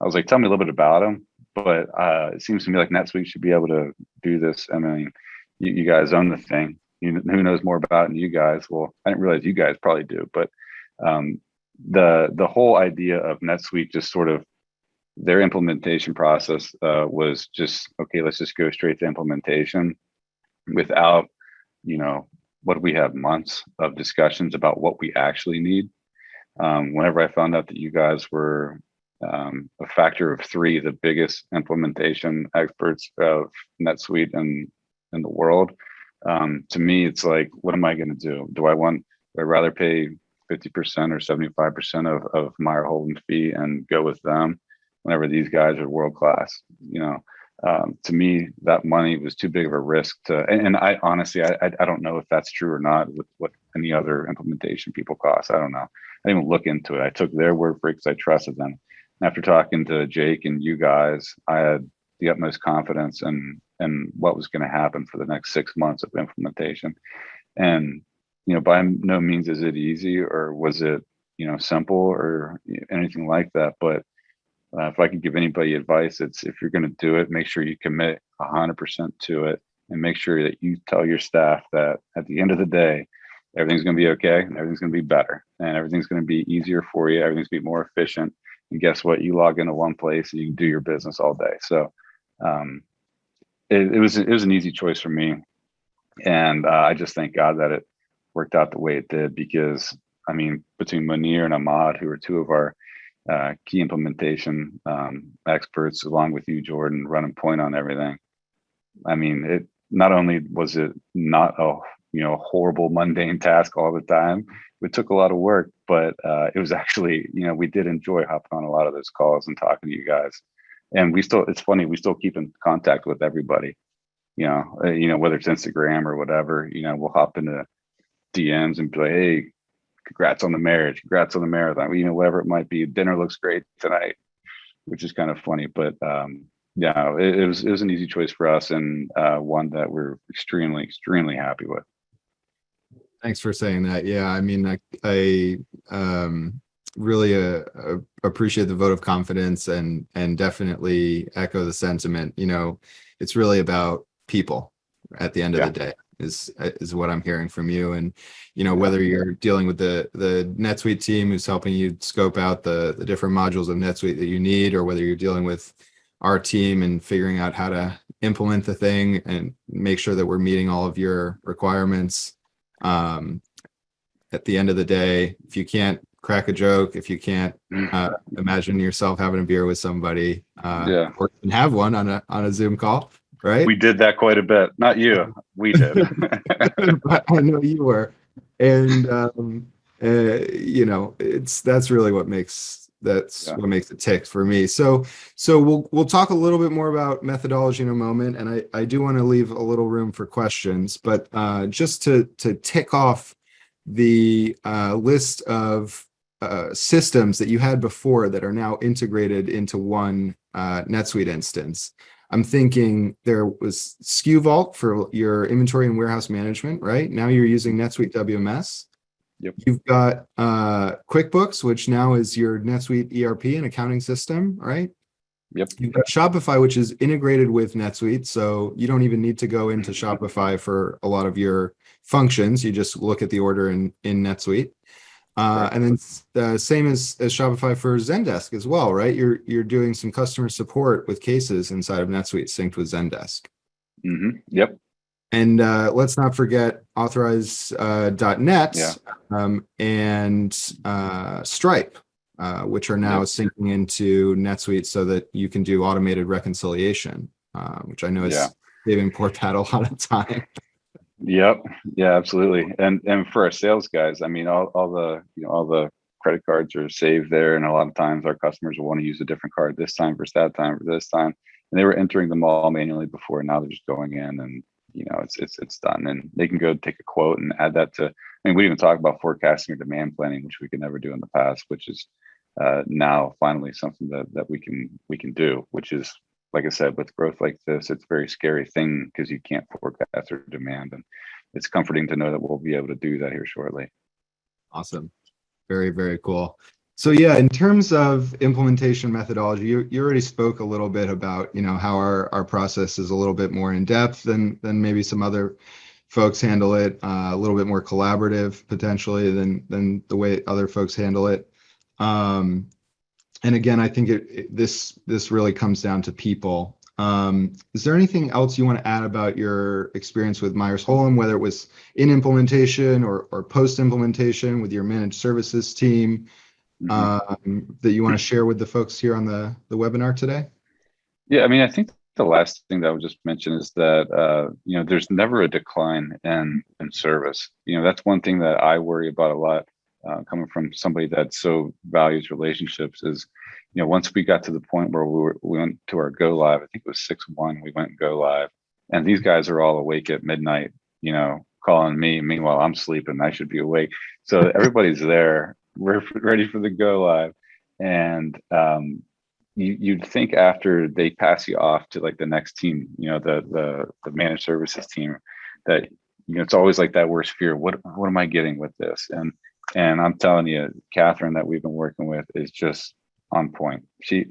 I was like, tell me a little bit about him. But it seems to me like NetSuite should be able to do this. I mean, you guys own the thing. Who knows more about it than you guys? Well, I didn't realize you guys probably do. But the whole idea of NetSuite, just sort of their implementation process was just, okay, let's just go straight to implementation without, what do we have, months of discussions about what we actually need. Whenever I found out that you guys were a factor of 3, the biggest implementation experts of NetSuite in the world, to me, it's like, what am I going to do? Do I rather pay 50% or 75% of Myers-Holum's fee and go with them whenever these guys are world class? To me, that money was too big of a risk and I honestly, I don't know if that's true or not with what any other implementation people cost. I don't know. I didn't even look into it. I took their word for it because I trusted them. And after talking to Jake and you guys, I had the utmost confidence in what was going to happen for the next 6 months of implementation. And, by no means is it easy, or was it, simple or anything like that. But if I could give anybody advice, it's, if you're going to do it, make sure you commit 100% to it, and make sure that you tell your staff that at the end of the day, everything's going to be okay, and everything's going to be better, and everything's going to be easier for you. Everything's going to be more efficient. And guess what? You log into one place and you can do your business all day. So it was an easy choice for me. And I just thank God that it worked out the way it did, because I mean, between Munir and Ahmad, who are 2 of our key implementation experts, along with you, Jordan, running point on everything. I mean, it not only was it not a horrible mundane task all the time, it took a lot of work, but it was actually, we did enjoy hopping on a lot of those calls and talking to you guys. And it's funny, we still keep in contact with everybody, whether it's Instagram or whatever. We'll hop into DMs and be like, hey, congrats on the marriage, congrats on the marathon, whatever it might be. Dinner looks great tonight, which is kind of funny. But yeah, it was an easy choice for us, and one that we're extremely, extremely happy with. Thanks for saying that. Yeah, I mean, I really appreciate the vote of confidence, and definitely echo the sentiment. It's really about people at the end of the day, is what I'm hearing from you. And whether you're dealing with the NetSuite team who's helping you scope out the different modules of NetSuite that you need, or whether you're dealing with our team and figuring out how to implement the thing and make sure that we're meeting all of your requirements. At the end of the day, if you can't crack a joke, if you can't imagine yourself having a beer with somebody, or even have one on a Zoom call, right? We did that quite a bit. Not you, we did. But I know you were, and that's really what makes what makes it tick for me. So we'll talk a little bit more about methodology in a moment, and I do want to leave a little room for questions, but just to tick off the list of systems that you had before that are now integrated into one NetSuite instance. I'm thinking there was SKU Vault for your inventory and warehouse management, right? Now you're using NetSuite WMS. Yep. You've got QuickBooks, which now is your NetSuite ERP and accounting system, right? Yep. You've got Shopify, which is integrated with NetSuite, so you don't even need to go into Shopify for a lot of your functions. You just look at the order in NetSuite. And then same as Shopify for Zendesk as well, right? You're doing some customer support with cases inside of NetSuite synced with Zendesk. Yep. And let's not forget Authorize.net and Stripe, which are now syncing into NetSuite so that you can do automated reconciliation, which I know is saving poor Pat a lot of time. Yep. Yeah, absolutely. And for our sales guys, I mean, all the credit cards are saved there, and a lot of times our customers will want to use a different card this time versus that time for this time, and they were entering them all manually before. Now they're just going in, and it's done, and they can go take a quote and add that to. I mean, we even talk about forecasting or demand planning, which we could never do in the past, which is now finally something that we can do, which is, like I said, with growth like this, it's a very scary thing because you can't forecast or demand, and it's comforting to know that we'll be able to do that here shortly. Awesome. Very, very cool. So yeah, in terms of implementation methodology, you already spoke a little bit about, how our process is a little bit more in depth than maybe some other folks handle it, a little bit more collaborative potentially than the way other folks handle it. And again, I think this really comes down to people. Is there anything else you want to add about your experience with Myers-Holum, whether it was in implementation or post-implementation with your managed services team, that you want to share with the folks here on the webinar today? Yeah, I mean, I think the last thing that I would just mention is that, there's never a decline in service. That's one thing that I worry about a lot. Coming from somebody that so values relationships is, once we got to the point where we went to our go live, I think it was 6/1, we went and go live, and these guys are all awake at midnight, calling me. Meanwhile, I'm sleeping. I should be awake. So everybody's there. We're ready for the go live, and you'd think after they pass you off to like the next team, the managed services team, that it's always like that worst fear. What am I getting with this? And I'm telling you, Catherine, that we've been working with, is just on point. She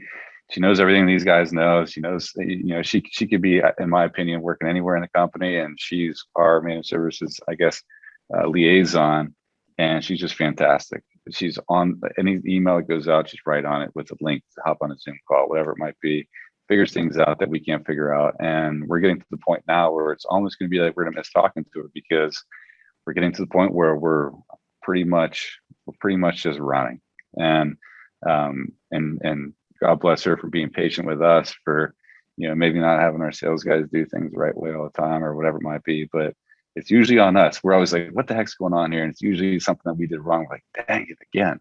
knows everything these guys know. She knows, she could be, in my opinion, working anywhere in the company, and she's our managed services, I guess, liaison, and she's just fantastic. She's on any email that goes out, she's right on it with a link to hop on a Zoom call, whatever it might be, figures things out that we can't figure out. And we're getting to the point now where it's almost going to be like we're going to miss talking to her, because we're getting to the point where we're pretty much just running, and God bless her for being patient with us, for maybe not having our sales guys do things the right way all the time or whatever it might be, but it's usually on us. We're always like, what the heck's going on here? And it's usually something that we did wrong, like, dang it again.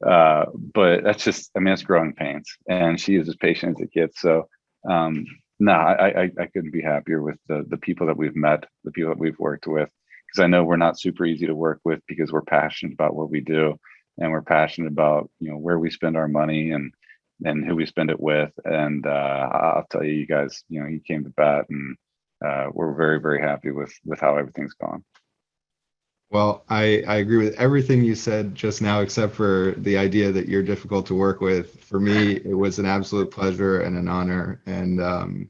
But that's just, that's growing pains, and she is as patient as it gets. So I couldn't be happier with the people that we've met, the people that we've worked with, because I know we're not super easy to work with, because we're passionate about what we do, and we're passionate about where we spend our money and who we spend it with. And I'll tell you guys, you came to bat, and we're very, very happy with how everything's gone. Well, I agree with everything you said just now, except for the idea that you're difficult to work with. For me, it was an absolute pleasure and an honor, and I'm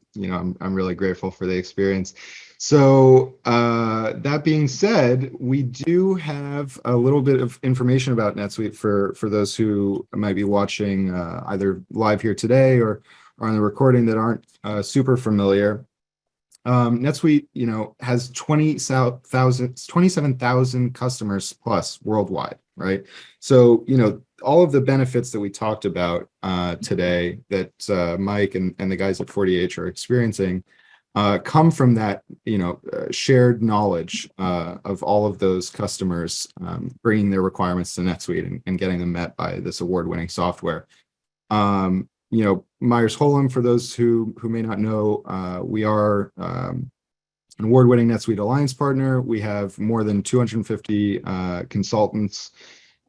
really grateful for the experience. So that being said, we do have a little bit of information about NetSuite for those who might be watching either live here today or on the recording that aren't super familiar. NetSuite, has 27,000 customers plus worldwide, right? So, all of the benefits that we talked about today that Mike and the guys at 40H are experiencing come from that, shared knowledge of all of those customers bringing their requirements to NetSuite and getting them met by this award-winning software. Myers-Holum, for those who may not know, we are an award-winning NetSuite Alliance partner. We have more than 250 consultants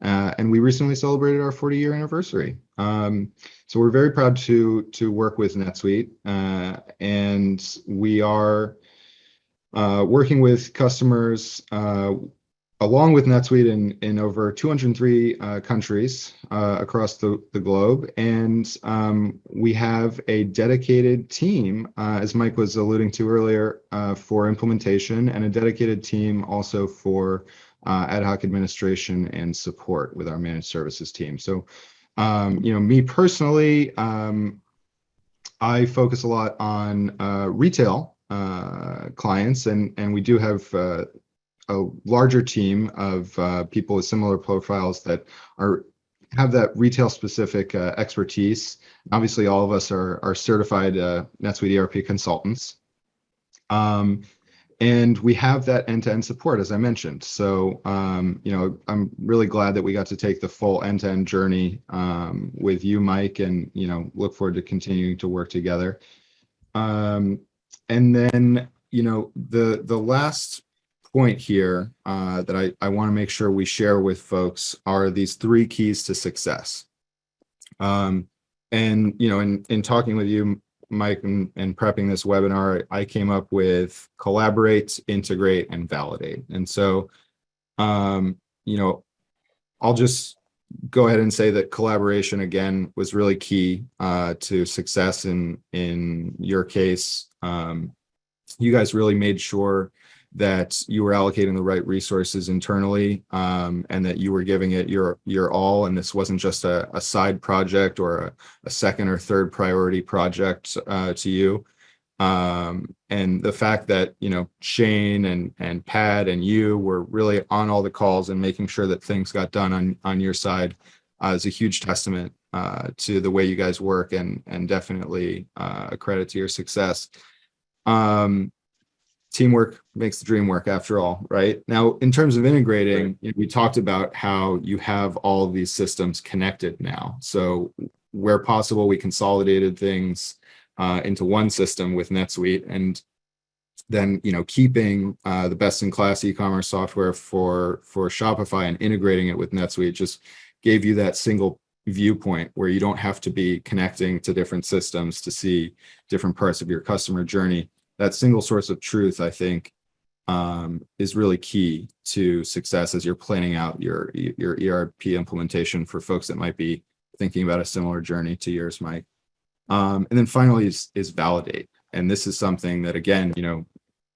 And we recently celebrated our 40-year anniversary. So we're very proud to work with NetSuite, and we are working with customers along with NetSuite in over 203 countries across the globe. And we have a dedicated team, as Mike was alluding to earlier, for implementation, and a dedicated team also for ad hoc administration and support with our managed services team. So, me personally, I focus a lot on retail clients, and we do have a larger team of people with similar profiles that have that retail specific expertise. Obviously, all of us are certified NetSuite ERP consultants. And we have that end-to-end support, as I mentioned. So, I'm really glad that we got to take the full end-to-end journey with you, Mike, and, look forward to continuing to work together. And then, the last point here that I want to make sure we share with folks are these 3 keys to success. And, in talking with you, Mike, and prepping this webinar, I came up with collaborate, integrate, and validate. And so, I'll just go ahead and say that collaboration, again, was really key to success in your case. You guys really made sure that you were allocating the right resources internally, and that you were giving it your all, and this wasn't just a side project or a second or third priority project to you. And the fact that Shane and Pat and you were really on all the calls and making sure that things got done on your side is a huge testament to the way you guys work, and definitely a credit to your success. Teamwork makes the dream work, after all, right? Now, in terms of integrating, we talked about how you have all of these systems connected now. So where possible, we consolidated things into one system with NetSuite, and then keeping the best-in-class e-commerce software for Shopify and integrating it with NetSuite just gave you that single viewpoint where you don't have to be connecting to different systems to see different parts of your customer journey. That single source of truth, I think, is really key to success as you're planning out your ERP implementation for folks that might be thinking about a similar journey to yours, Mike. And then finally is validate. And this is something that, again,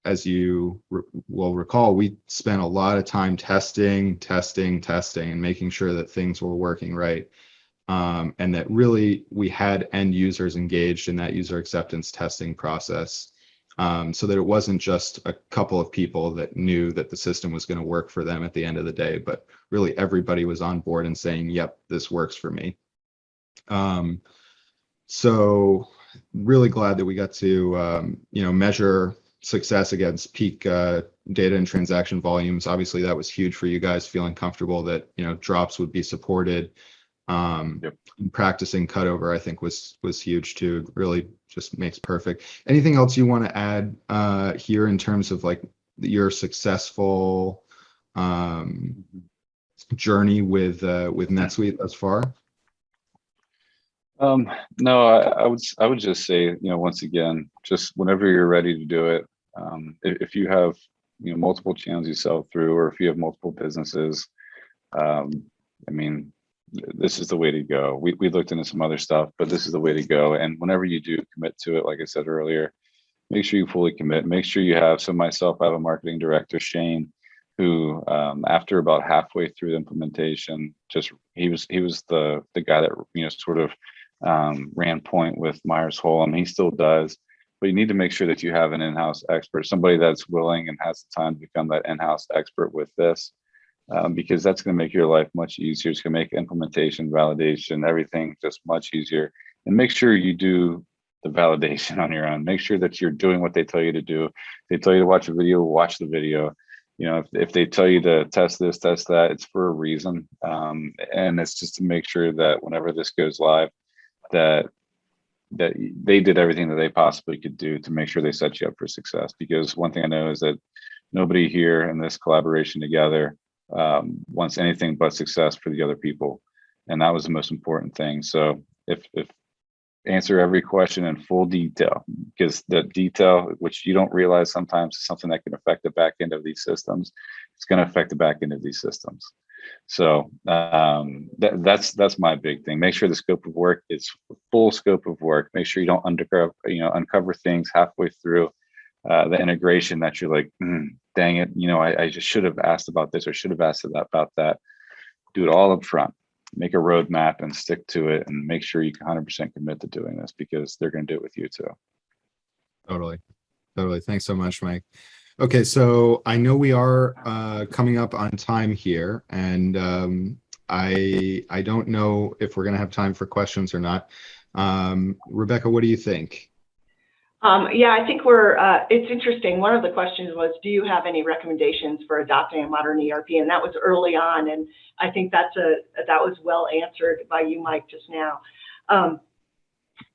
as you will recall, we spent a lot of time testing, and making sure that things were working right. And that really we had end users engaged in that user acceptance testing process. So that it wasn't just a couple of people that knew that the system was going to work for them at the end of the day, but really everybody was on board and saying, yep, this works for me. So really glad that we got to, measure success against peak data and transaction volumes. Obviously, that was huge for you guys, feeling comfortable that, drops would be supported. Yep. Practicing cutover, I think, was huge too. Really just makes perfect. Anything else you want to add here in terms of like your successful journey with NetSuite thus far? No, I would just say, once again, just whenever you're ready to do it, if you have multiple channels you sell through, or if you have multiple businesses, this is the way to go. We looked into some other stuff, but this is the way to go. And whenever you do commit to it, like I said earlier, make sure you fully commit. Make sure you have. So myself, I have a marketing director, Shane, who after about halfway through the implementation, he was the guy that sort of ran point with Myers-Holum. He still does, but you need to make sure that you have an in-house expert, somebody that's willing and has the time to become that in-house expert with this. Because that's going to make your life much easier. It's going to make implementation, validation, everything just much easier. And make sure you do the validation on your own. Make sure that you're doing what they tell you to do. If they tell you to watch a video, watch the video. If they tell you to test this, test that, it's for a reason. And it's just to make sure that whenever this goes live, that they did everything that they possibly could do to make sure they set you up for success. Because one thing I know is that nobody here in this collaboration together wants anything but success for the other people. And that was the most important thing. So if answer every question in full detail, because the detail, which you don't realize sometimes, is something that can affect the back end of these systems. It's going to affect the back end of these systems. So that's my big thing. Make sure the scope of work is full scope of work. Make sure you don't uncover things halfway through the integration that you're like, dang it, I just should have asked about this or should have asked about that. Do it all up front. Make a roadmap and stick to it, and make sure you can 100% commit to doing this, because they're going to do it with you too. Totally. Thanks so much, Mike. Okay, so I know we are coming up on time here, and I don't know if we're going to have time for questions or not. Rebecca, what do you think? Yeah, I think it's interesting. One of the questions was, do you have any recommendations for adopting a modern ERP? And that was early on. And I think that was well answered by you, Mike, just now.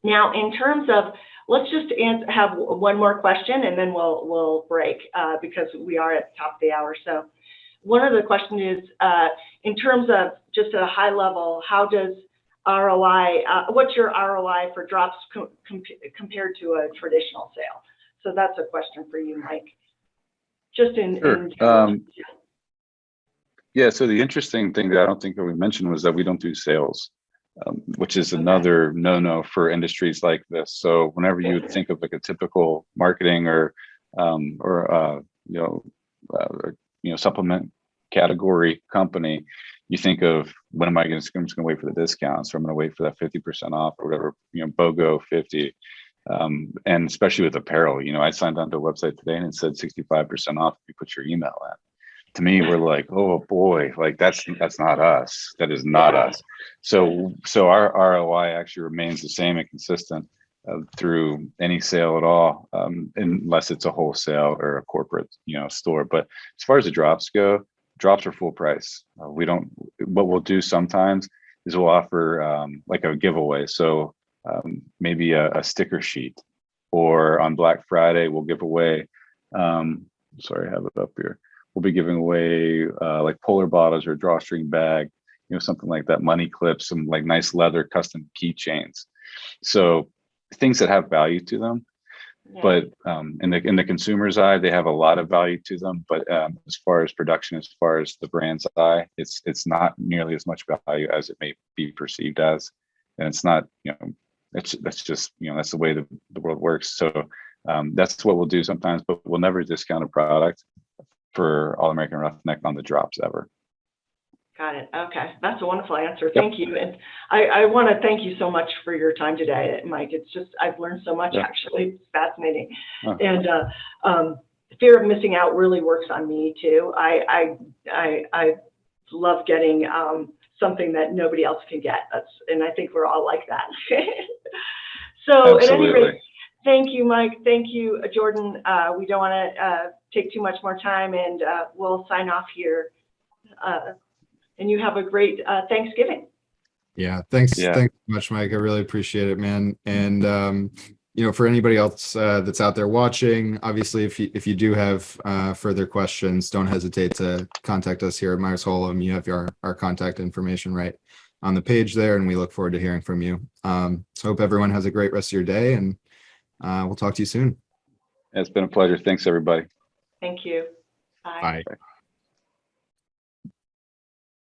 Now, in terms of, let's just have one more question and then we'll break because we are at the top of the hour. So one of the questions is, in terms of just at a high level, how does ROI, what's your ROI for drops compared to a traditional sale? So that's a question for you, Mike. Just Sure. Yeah, so the interesting thing that I don't think that we mentioned was that we don't do sales, which is another no-no for industries like this. So whenever you would think of like a typical marketing or supplement category company, you think of, when am I going to, I'm just going to wait for the discounts, or I'm going to wait for that 50% off or whatever, BOGO 50. And especially with apparel, I signed onto a website today and it said 65% off if you put your email in. To me, we're like, oh boy, like that's not us. That is not us. So our ROI actually remains the same and consistent through any sale at all, unless it's a wholesale or a corporate, store. But as far as the drops go, drops are full price. What we'll do sometimes is we'll offer like a giveaway. So maybe a sticker sheet, or on Black Friday, we'll give away, sorry, I have it up here. We'll be giving away like polar bottles or a drawstring bag, something like that, money clips, some like nice leather custom keychains. So things that have value to them. Yeah. But in the consumer's eye, they have a lot of value to them. But as far as production, as far as the brand's eye, it's not nearly as much value as it may be perceived as. And it's not, that's just, that's the way the world works. So that's what we'll do sometimes, but we'll never discount a product for All American Roughneck on the drops ever. Got it. Okay. That's a wonderful answer. Thank you. And I want to thank you so much for your time today, Mike. It's just, I've learned so much, actually. It's fascinating. And fear of missing out really works on me too. I love getting something that nobody else can get. And I think we're all like that. So Absolutely. At any rate, thank you, Mike. Thank you, Jordan. We don't want to take too much more time, and we'll sign off here. And you have a great Thanksgiving. Yeah, thanks so much, Mike. I really appreciate it, man. And for anybody else that's out there watching, obviously, if you do have further questions, don't hesitate to contact us here at Myers-Holum. You have our contact information right on the page there, and we look forward to hearing from you. So hope everyone has a great rest of your day, and we'll talk to you soon. It's been a pleasure. Thanks, everybody. Thank you. Bye. Bye.